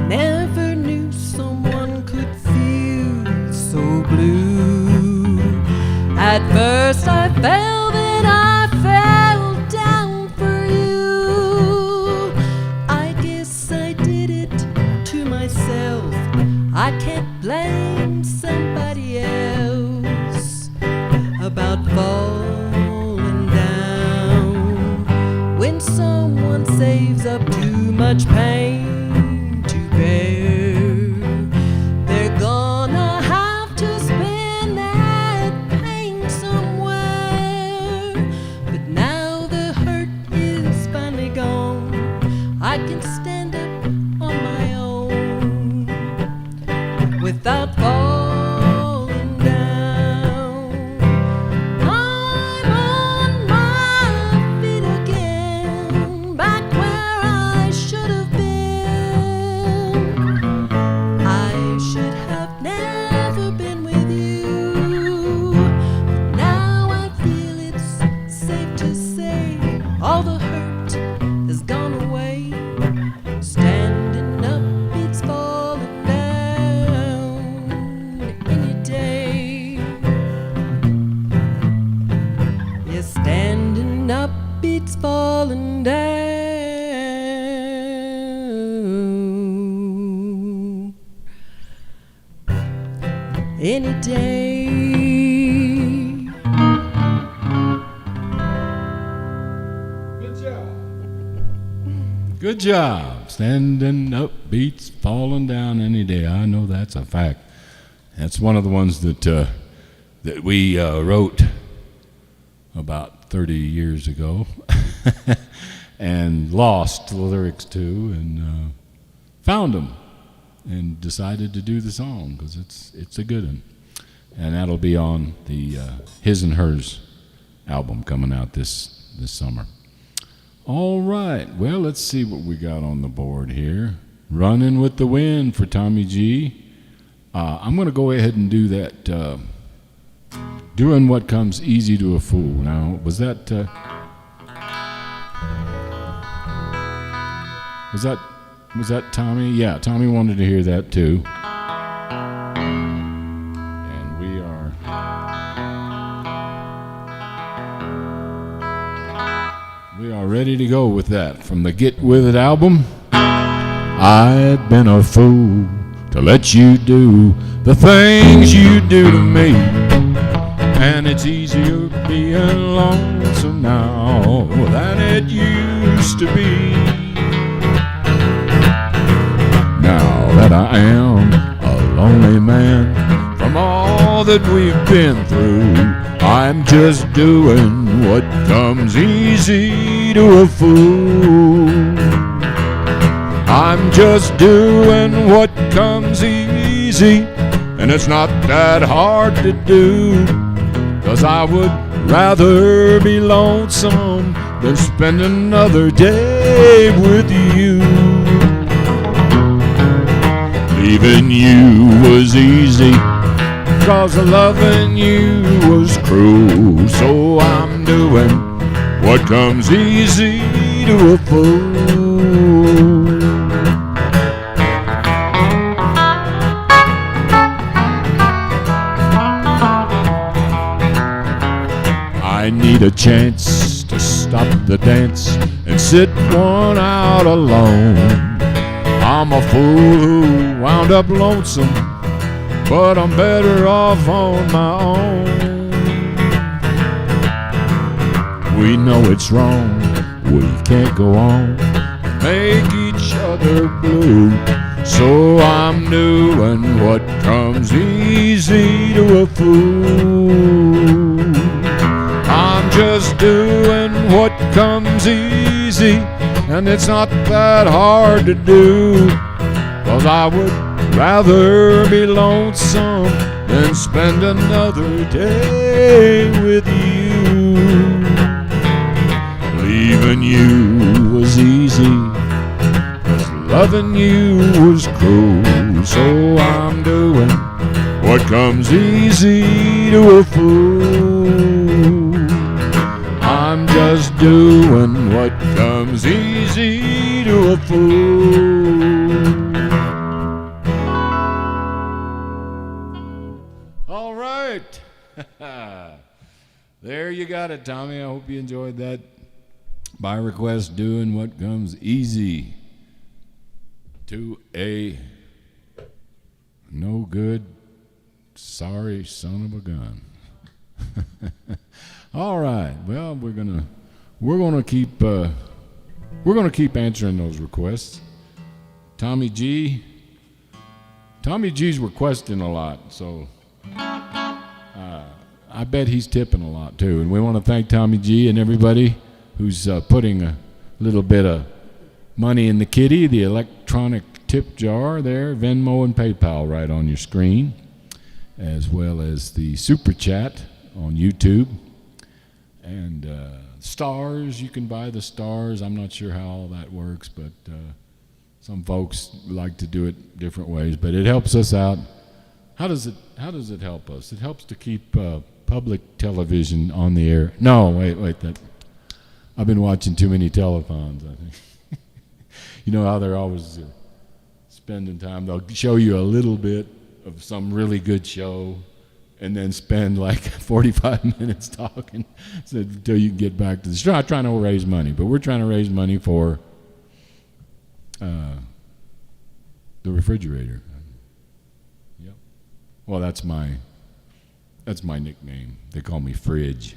S3: Never knew someone could feel so blue. At first I felt that I fell down for you. I guess I did it to myself. I can't much pain to bear. They're gonna have to spend that pain somewhere. But now the hurt is finally gone, I can stand up on my own without falling down. I'm on my feet again, back where I should have been. I should have never been with you, but now I feel it's safe to say all the hurt has gone away. Standing up, it's falling down any day. Yeah, standing up, it's falling down any day.
S1: Good job. Good job. Standing up beats falling down any day. I know that's a fact. That's one of the ones that we wrote about 30 years ago and lost the lyrics to, and found them and decided to do the song because it's a good one. And that'll be on the His and Hers album coming out this summer. All right, well, let's see what we got on the board here. Running with the Wind for Tommy G. I'm going to go ahead and do that, Doing What Comes Easy to a Fool. Now, was that Tommy? Yeah, Tommy wanted to hear that too. And we are ready to go with that from the Get With It album. I've been a fool to let you do the things you do to me, and it's easier being lonesome now than it used to be. Now that I am a lonely man from all that we've been through, I'm just doing what comes easy to a fool. I'm just doing what comes easy, and it's not that hard to do, 'cause I would rather be lonesome than spend another day with you. Leaving you was easy, 'cause loving you was cruel. So I'm doing what comes easy to a fool. I need a chance to stop the dance and sit one out alone. I'm a fool who wound up lonesome, but I'm better off on my own. We know it's wrong, we can't go on and make each other blue. So I'm doing what comes easy to a fool. I'm just doing what comes easy, and it's not that hard to do, 'cause I would rather be lonesome than spend another day with you. Leaving you was easy, 'cause loving you was cruel. So I'm doing what comes easy to a fool. I'm just doing what comes easy to a fool. All right. There you got it, Tommy. I hope you enjoyed that. By request, doing what comes easy to a no good, sorry son of a gun. All right. Well, we're gonna keep we're going to keep answering those requests. Tommy G's requesting a lot, so I bet he's tipping a lot too. And we want to thank Tommy G and everybody who's putting a little bit of money in the kitty, the electronic tip jar there, Venmo and PayPal right on your screen, as well as the super chat on YouTube. And stars, you can buy the stars. I'm not sure how all that works, but some folks like to do it different ways. But it helps us out. How does it help us? It helps to keep public television on the air. No, wait. I've been watching too many telethons, I think. You know how they're always spending time. They'll show you a little bit of some really good show and then spend like 45 minutes talking until you can get back to the show. I'm trying to raise money, but we're trying to raise money for the refrigerator. Yep. Well, that's my nickname. They call me Fridge.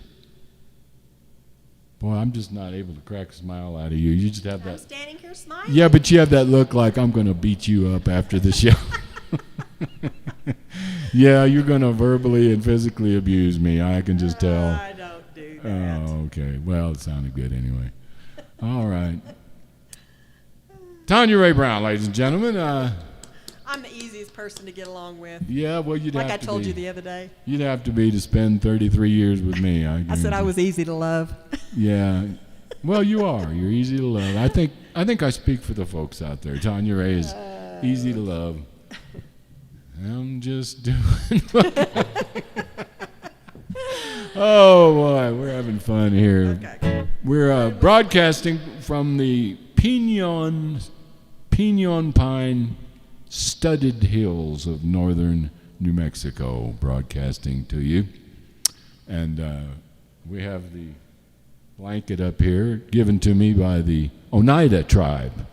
S1: Boy, I'm just not able to crack a smile out of you. You just have that.
S2: I'm standing here smiling.
S1: Yeah, but you have that look like I'm going to beat you up after the show. Yeah, you're going to verbally and physically abuse me. I can just tell.
S2: I don't do that.
S1: Oh, okay. Well, it sounded good anyway. All right. Tanya Rae Brown, ladies and gentlemen.
S2: I'm the easiest person to get along with.
S1: Yeah, well, you'd have to be.
S2: Like I told you the other day.
S1: You'd have to be to spend 33 years with me.
S2: I said I was easy to love.
S1: Yeah. Well, you are. You're easy to love. I think I speak for the folks out there. Tanya Rae is easy to love. I'm just doing. Oh boy, we're having fun here.
S2: Okay.
S1: We're broadcasting from the Pinon Pine studded hills of northern New Mexico, broadcasting to you. And we have the blanket up here given to me by the Oneida tribe,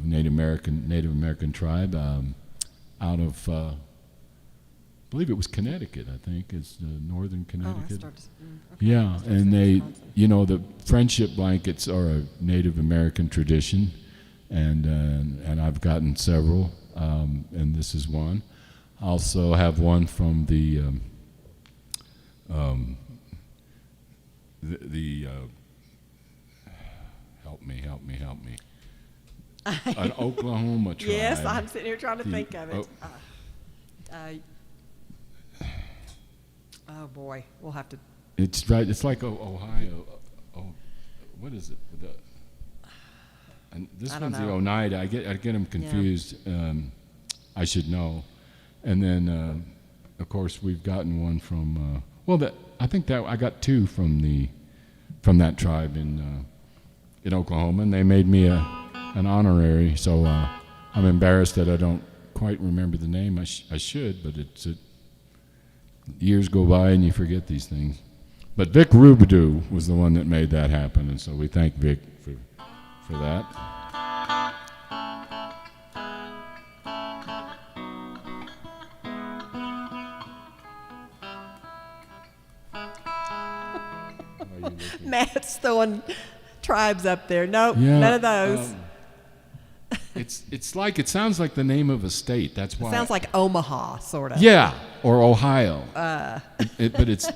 S1: Native American tribe, out of I believe it was Connecticut. I think it's northern Connecticut.
S2: Okay.
S1: Yeah, and they, the friendship blankets are a Native American tradition, and I've gotten several, and this is one. I also have one from the help me. An Oklahoma tribe.
S2: Yes, I'm sitting here trying to think of it. Oh boy, we'll have to.
S1: It's right. It's like Ohio. What is it? And this one's the Oneida. I get them confused. Yeah. I should know. And then, of course, we've gotten one from. I think that I got two from that tribe in Oklahoma, and they made me an honorary. So I'm embarrassed that I don't quite remember the name. I should, but years go by and you forget these things. But Vic Rubidoo was the one that made that happen, and so we thank Vic for that.
S2: Matt's throwing tribes up there. Nope, none of those.
S1: It sounds like the name of a state. That's why.
S2: It sounds like Omaha, sort of.
S1: Yeah, or Ohio. But it's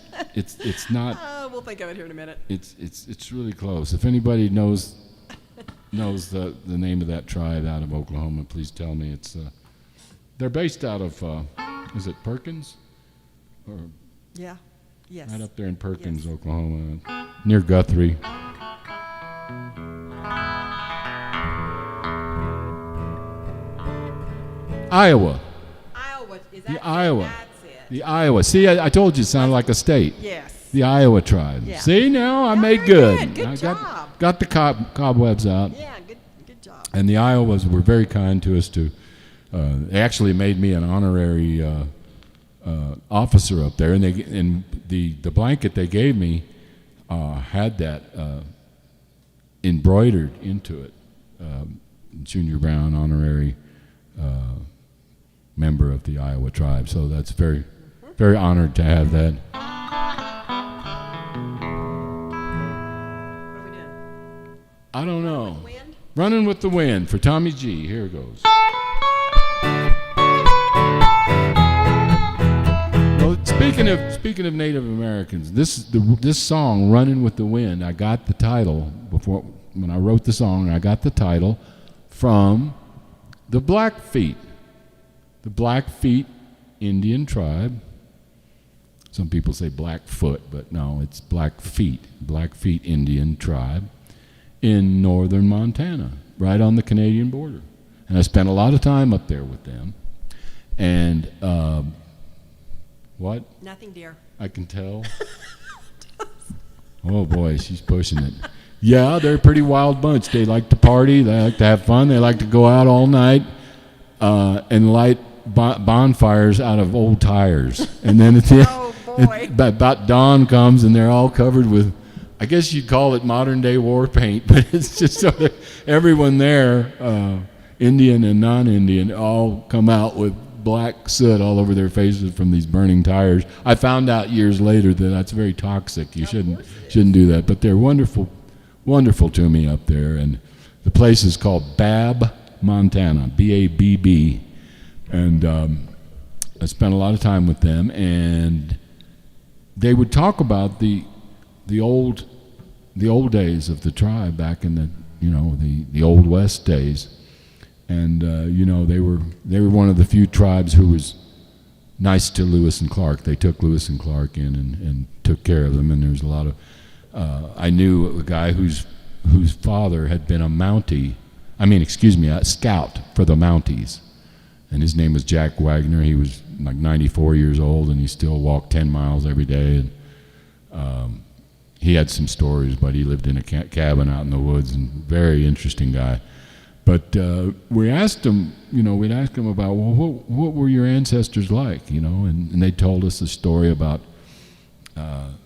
S1: not.
S2: We'll think of it here in a minute.
S1: It's really close. If anybody knows the name of that tribe out of Oklahoma, please tell me. They're based out of is it Perkins? Or
S2: yeah. Yes.
S1: Right up there in Perkins, yes. Oklahoma, near Guthrie. Iowa.
S2: Is that
S1: the Iowa.
S2: That's it.
S1: The Iowa. See, I told you it sounded like a state.
S2: Yes.
S1: The Iowa tribe.
S2: Yeah.
S1: See, now I made good.
S2: Good job.
S1: Got the cobwebs out.
S2: Yeah, good job.
S1: And the Iowas were very kind to us. They actually made me an honorary officer up there, and the blanket they gave me had that embroidered into it. Junior Brown, honorary member of the Iowa tribe. So that's very, very honored to have that.
S2: What are we doing?
S1: I don't know.
S2: Wind?
S1: Running with the Wind for Tommy G. Here it goes. Well, speaking of Native Americans, this song, "Running with the Wind," I got the title when I wrote the song. I got the title from the Blackfeet Indian tribe. Some people say Blackfoot, but no, it's Blackfeet Indian tribe in northern Montana, right on the Canadian border. And I spent a lot of time up there with them. And what?
S2: Nothing, dear.
S1: I can tell. Oh boy, she's pushing it. Yeah, they're a pretty wild bunch. They like to party. They like to have fun. They like to go out all night and light bonfires out of old tires. And then at the about dawn comes and they're all covered with, I guess you'd call it modern day war paint, but it's just sort of everyone there, Indian and non-Indian, all come out with black soot all over their faces from these burning tires. I found out years later that that's very toxic. You shouldn't do that. But they're wonderful to me up there. And the place is called Babb, Montana, B-A-B-B. And I spent a lot of time with them, and they would talk about the old days of the tribe back in the old West days. And they were one of the few tribes who was nice to Lewis and Clark. They took Lewis and Clark in and took care of them. And there was a lot of I knew a guy whose father had been a scout for the Mounties, and his name was Jack Wagner. He was like 94 years old, and he still walked 10 miles every day. And he had some stories, but he lived in a cabin out in the woods, and very interesting guy. But we asked him, we'd ask him about, well, what were your ancestors like, and they told us a story about,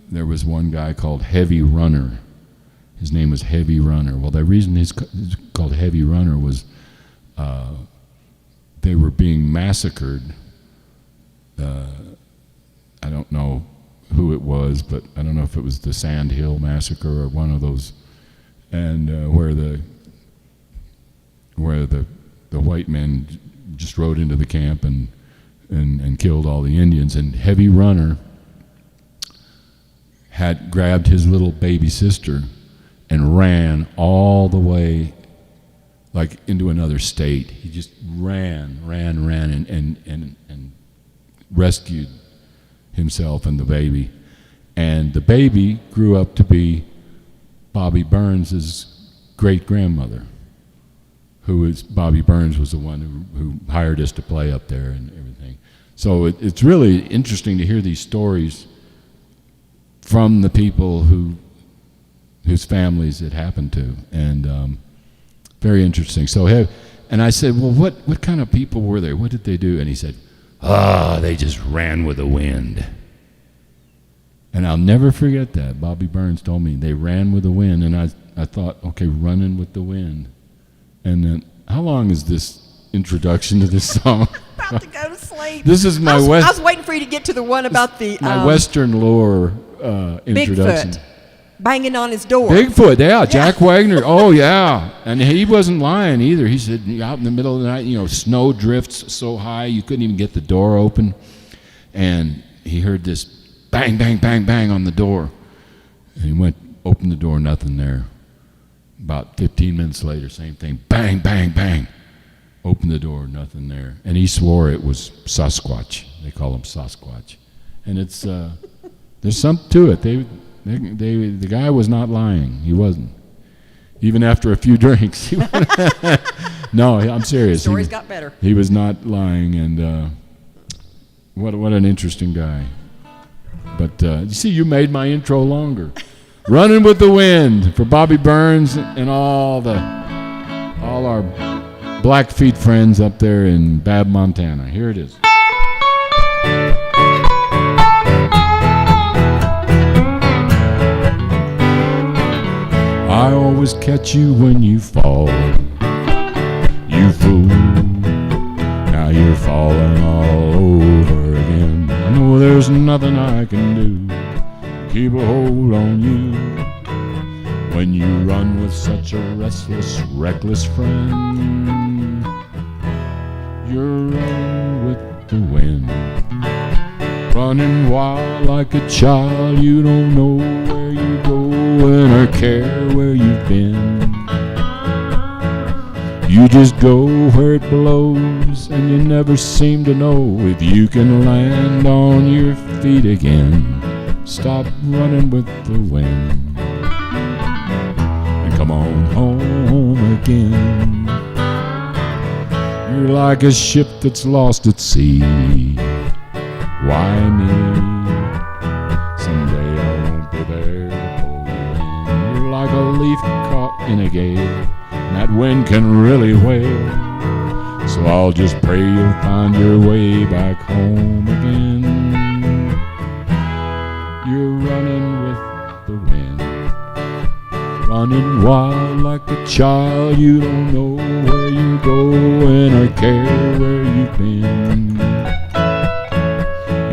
S1: there was one guy called Heavy Runner. His name was Heavy Runner. Well, the reason he's called Heavy Runner was they were being massacred. I don't know who it was, but I don't know if it was the Sand Hill Massacre or one of those, and where the white men just rode into the camp and killed all the Indians. And Heavy Runner had grabbed his little baby sister and ran all the way like into another state. He just ran and rescued himself and the baby. And the baby grew up to be Bobby Burns' great-grandmother. Bobby Burns was the one who hired us to play up there and everything. So it's really interesting to hear these stories from the people whose families it happened to, and very interesting. And I said, well, what kind of people were they? What did they do? And he said, they just ran with the wind. And I'll never forget that. Bobby Burns told me they ran with the wind, and I thought, okay, running with the wind. And then, how long is this introduction to this song?
S2: About to go to sleep.
S1: This is my
S2: I was waiting for you to get to the one about the
S1: my Western lore introduction.
S2: Bigfoot banging on his door.
S1: Bigfoot, yeah, Jack Wagner. Oh yeah, and he wasn't lying either. He said out in the middle of the night, snow drifts so high you couldn't even get the door open, and he heard this bang, bang, bang, bang on the door, and he went opened the door, nothing there. About 15 minutes later, same thing, bang, bang, bang. Opened the door, nothing there. And he swore it was Sasquatch. They call him Sasquatch. And it's, there's something to it. The guy was not lying. He wasn't. Even after a few drinks. No, I'm serious.
S2: Stories got better.
S1: He was not lying, and what an interesting guy. But you see, you made my intro longer. Running with the Wind for Bobby Burns and all our Blackfeet friends up there in Babb, Montana. Here it is. I always catch you when you fall, you fool. Now you're falling all over again. I know there's nothing I can do. Keep a hold on you. when you run with such a restless, reckless friend. You're running with the wind, running wild like a child. You don't know where you're going or care where you've been. You just go where it blows, and you never seem to know if you can land on your feet again. Stop running with the wind and come on home again. You're like a ship that's lost at sea. Why me? Someday I won't be there to pull you in. You're like a leaf caught in a gale, and that wind can really wail. So I'll just pray you'll find your way back home again. You're running with the wind, running wild like a child. You don't know where you're going or care where you've been.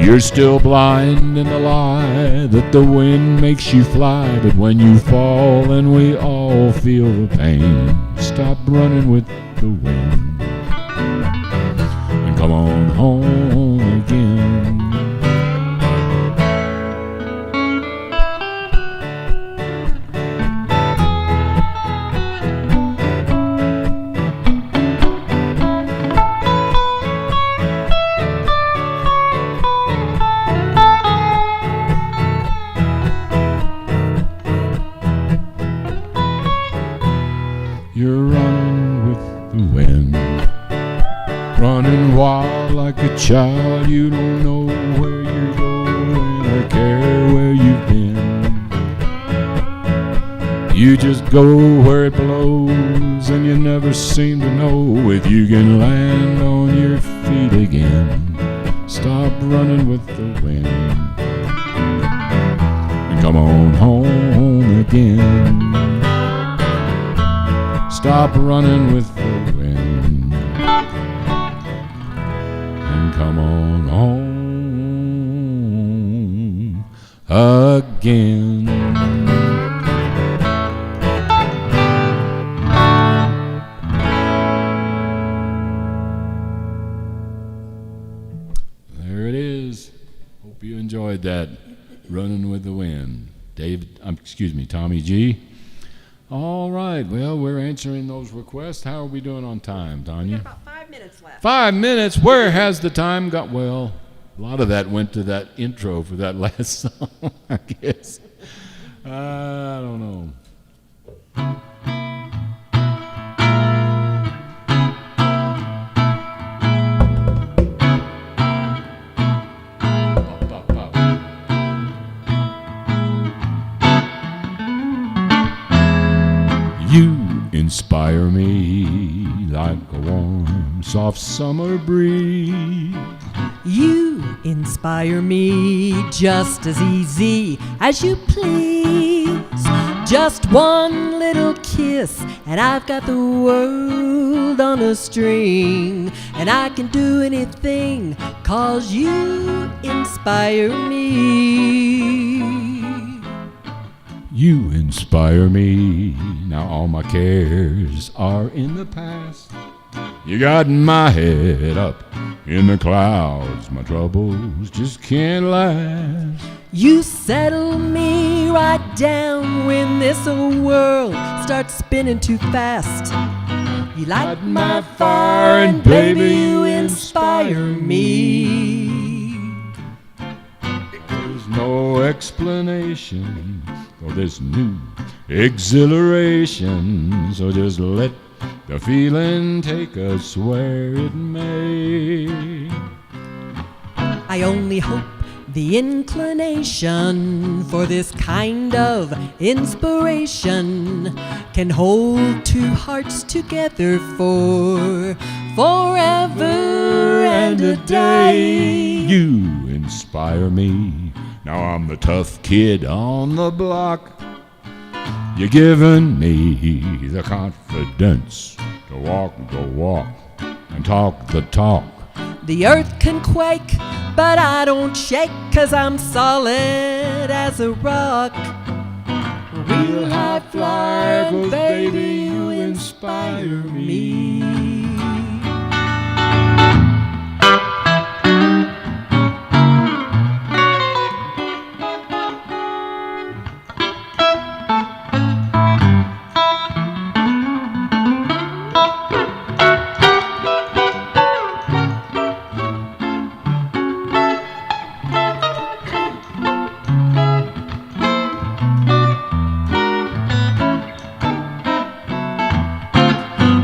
S1: You're still blind in the lie that the wind makes you fly, but when you fall, then we all feel the pain. Stop running with the wind and come on home again. You're running with the wind, running wild like a child. You don't know where you're going or care where you've been. You just go where it blows, and you never seem to know if you can land on your feet again. Stop running with the wind and come on home again. Stop running with the wind and come on home again. There it is. Hope you enjoyed that. Running with the Wind. Tommy G. All right, well, we're answering those requests. How are we doing on time, Tanya?
S2: We got about 5 minutes left.
S1: 5 minutes? Where has the time got? Well, a lot of that went to that intro for that last song, I guess. I don't know. You inspire me like a warm, soft summer breeze.
S3: You inspire me just as easy as you please. Just one little kiss, and I've got the world on a string. And I can do anything, 'cause you inspire me.
S1: You inspire me. Now all my cares are in the past. You got my head up in the clouds. My troubles just can't last.
S3: You settle me right down when this old world starts spinning too fast. You light my fire, and baby, you inspire me.
S1: There's no explanation for this new exhilaration, so just let the feeling take us where it may.
S3: I only hope the inclination for this kind of inspiration can hold two hearts together for forever and a day.
S1: You inspire me. Now I'm the tough kid on the block. You're giving me the confidence to walk the walk and talk the talk.
S3: The earth can quake, but I don't shake, 'cause I'm solid as a rock. real high flyer, 'cause baby, you inspire me.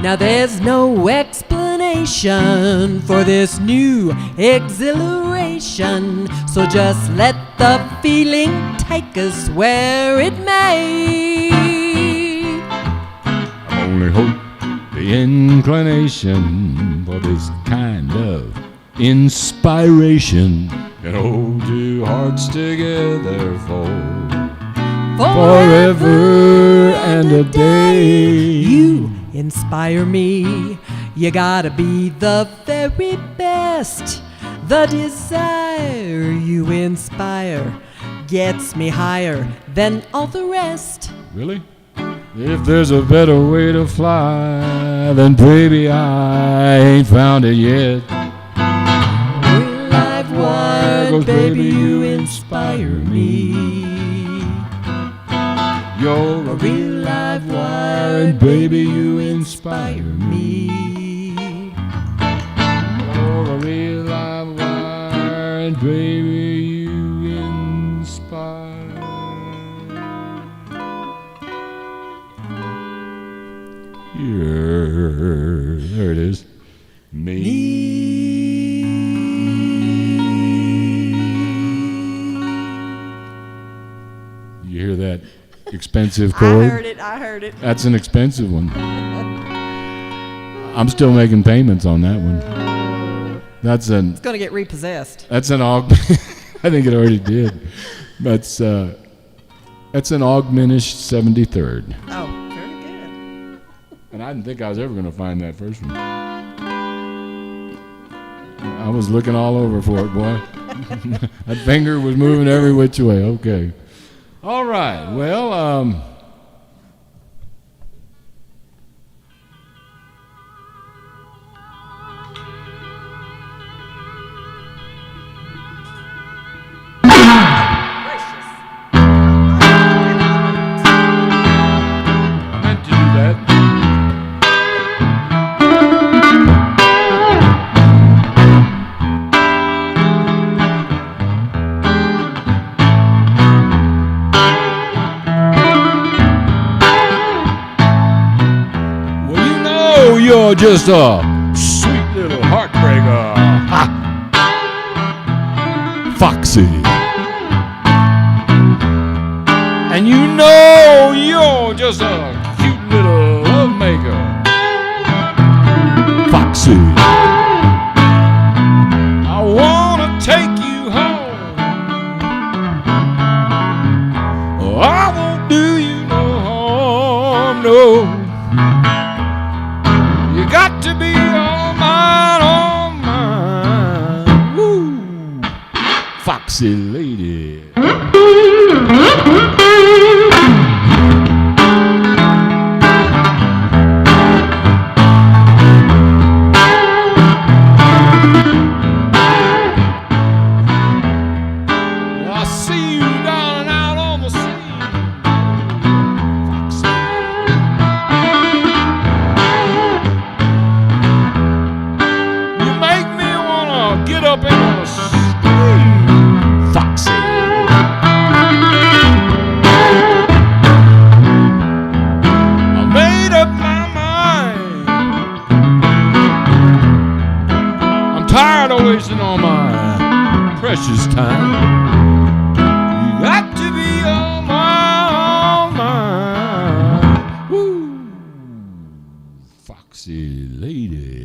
S3: Now there's no explanation for this new exhilaration, so just let the feeling take us where it may.
S1: I only hope the inclination for this kind of inspiration can hold two hearts together for forever and a day.
S3: You inspire me. You gotta be the very best. The desire you inspire gets me higher than all the rest.
S1: Really? If there's a better way to fly, then baby I ain't found it yet.
S3: Real live one, baby, you inspire me.
S1: You're a real live wire, and baby you inspire me. You're a real live wire, and baby you inspire. Yeah, there it is. Me. You hear that? Expensive chord.
S2: I heard it.
S1: That's an expensive one. I'm still making payments on that one.
S2: It's going to get repossessed.
S1: That's an I think it already did. That's an Augmentish 73rd.
S2: Oh, very good.
S1: And I didn't think I was ever going to find that first one. I was looking all over for it, boy. That finger was moving every which way. Okay. All right. Well, I meant to do that. You're just a sweet little heartbreaker. Ha! Foxy. And you know you're just a cute little love maker. Foxy. I wanna take you home. Oh, I won't do you no harm, no. You got to be all mine, woo, Foxy lady. I see you darling out on the sea, Foxy. Get up in the scream, Foxy. I made up my mind. I'm tired of wasting all my precious time. You got to be all mine, woo, Foxy lady.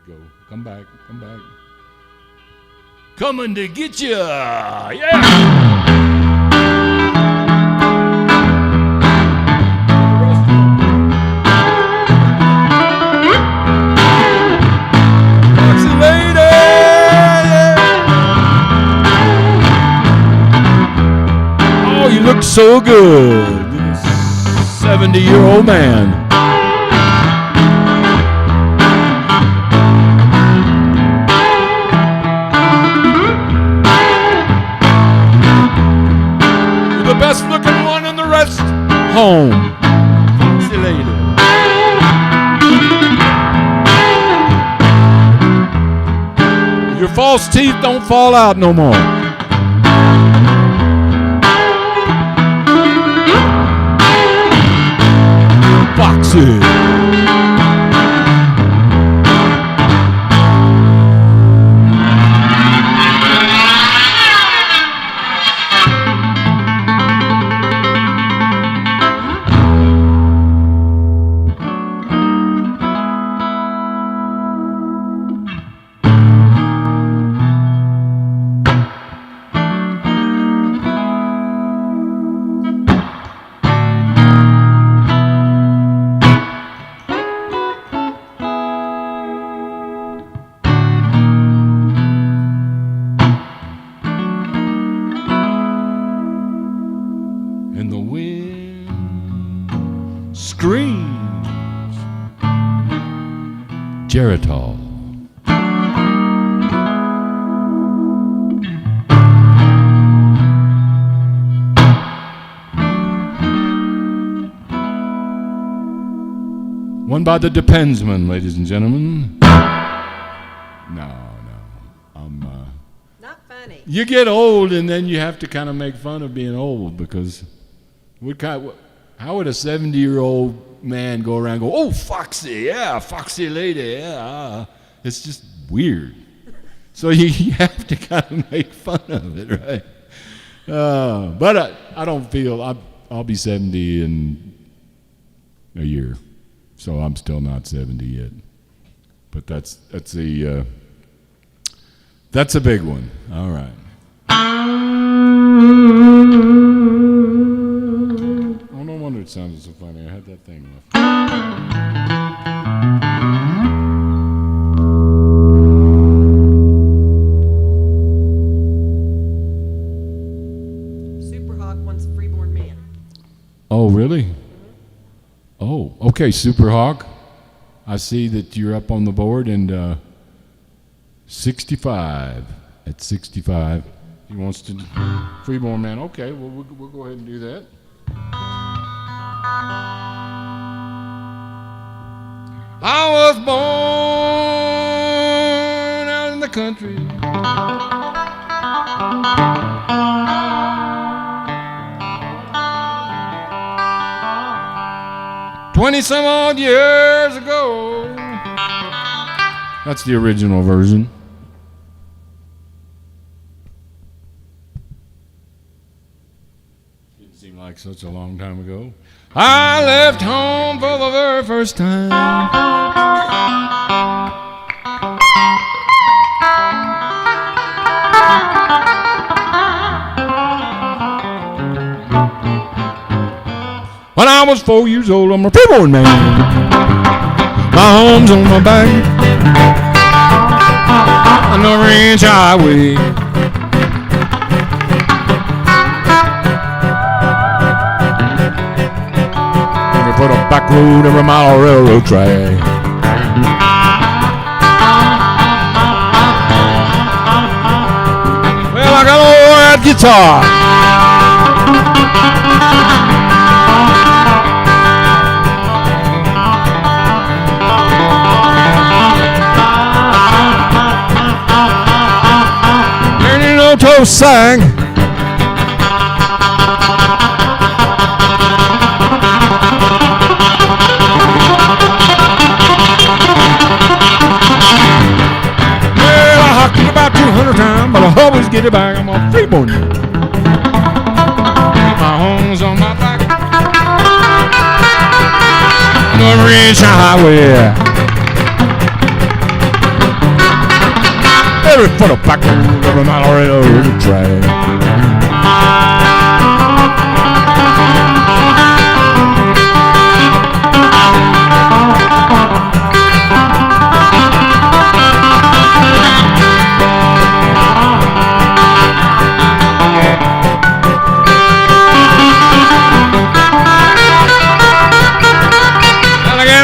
S1: Go. Come back. Coming to get you. Yeah. Foxy lady. looks so good. 70-year-old man. You're the best looking one and the rest home. See you later. Your false teeth don't fall out no more. Foxy. And the wind screams Geritol. One by the Dependsman, ladies and gentlemen. No.
S2: Not funny.
S1: You get old and then you have to kind of make fun of being old because how would a 70-year-old man go around and go, oh, Foxy, yeah, Foxy lady, yeah. It's just weird. So you have to kind of make fun of it, right? But I don't feel, I'll be 70 in a year. So I'm still not 70 yet. But that's a big one. All right. Oh, no wonder it sounded so funny. I had that thing left.
S2: Super Hawk wants Freeborn man.
S1: Oh, really? Oh, okay, Super Hawk. I see that you're up on the board, and 65. At 65, he wants to Freeborn man. Okay, well, we'll go ahead and do that. I was born out in the country. Some odd years ago. That's the original version. Didn't seem like such a long time ago. I left home for the very first time. When I was 4 years old, I'm a Freeborn man. My home's on my back on the ranch highway. Every foot of back road, every mile of railroad track. Well, I got an old red guitar. Toast sang. Well, I hocked it about 200 times, but I always get it back. I'm a Freeborn. My home's on my back. The ranch highway. Every foot of back road, every mile of railroad track.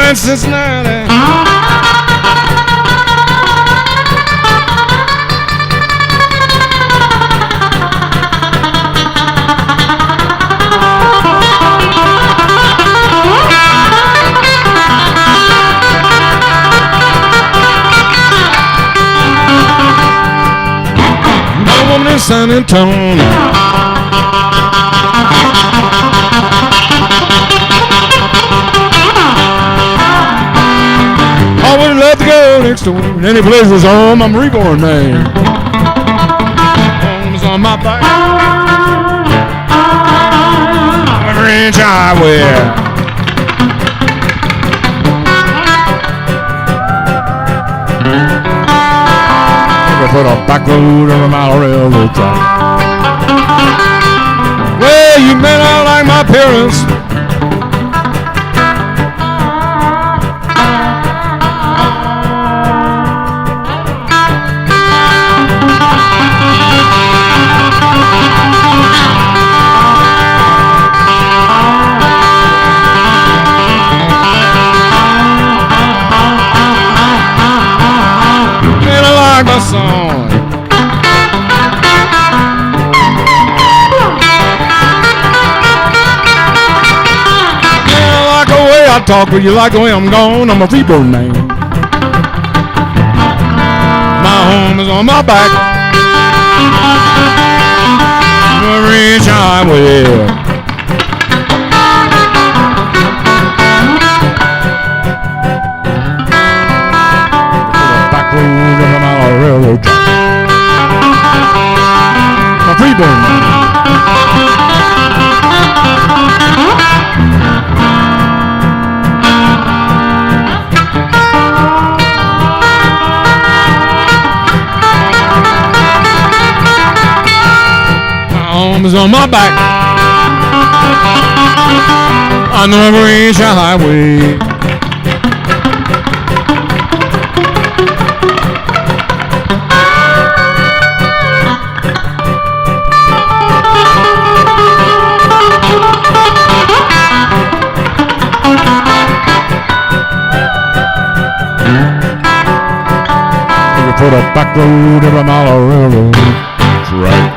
S1: in Cincinnati. Woman in San Antonio. I would love to go next door. Any place was home, I'm Freeborn, man. Home's on my back. Every inch I wear. Put a back road on a mile railroad track. Well, you may not like my appearance. May not like my song. I talk, but you like the way I'm gone. I'm a Freeborn man. My home is on my back. Every inch I wear. Back road of my railroad track. I'm a Freeborn man. Home is on my back. On every inch of highway. You can put a back road every mile of railroad track.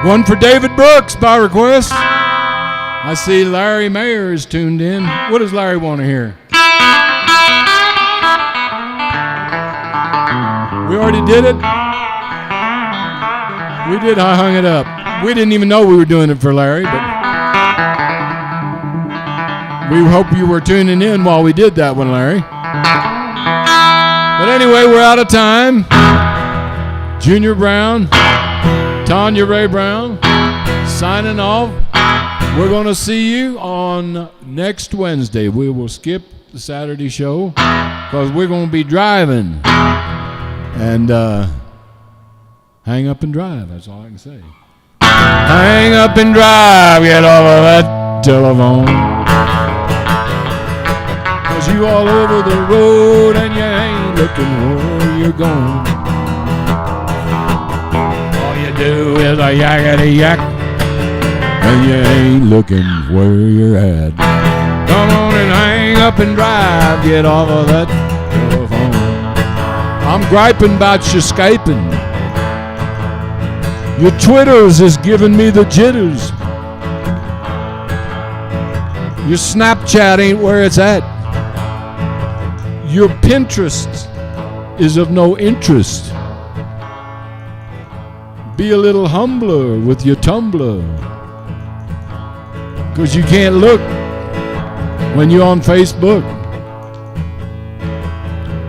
S1: One for David Brooks by request. I see Larry Mayer is tuned in. What does Larry want to hear? We already did it? We did. I hung it up. We didn't even know we were doing it for Larry, but we hope you were tuning in while we did that one, Larry. But anyway, we're out of time. Junior Brown, Tanya Rae Brown, signing off. We're going to see you on next Wednesday. We will skip the Saturday show because we're going to be driving. And hang up and drive. That's all I can say. Hang up and drive. Get off of that telephone. Cause you all over the road and you ain't looking where you're going. All you do is a yakety yak. And you ain't looking where you're at. Come on and hang up and drive. Get off of that telephone. I'm griping about your Skyping. Your Twitters is giving me the jitters. Your Snapchat ain't where it's at. Your Pinterest is of no interest. Be a little humbler with your Tumblr. 'Cause you can't look when you're on Facebook.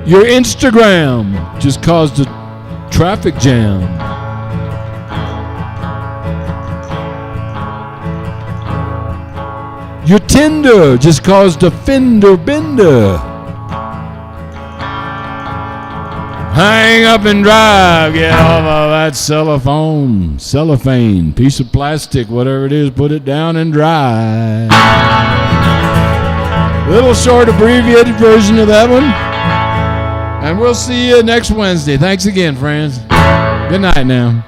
S1: Your Instagram just caused a traffic jam. Your Tinder just caused a fender bender. Hang up and drive. Get off of that cellophane, piece of plastic, whatever it is, put it down and drive. Little short abbreviated version of that one. And we'll see you next Wednesday. Thanks again, friends. Good night now.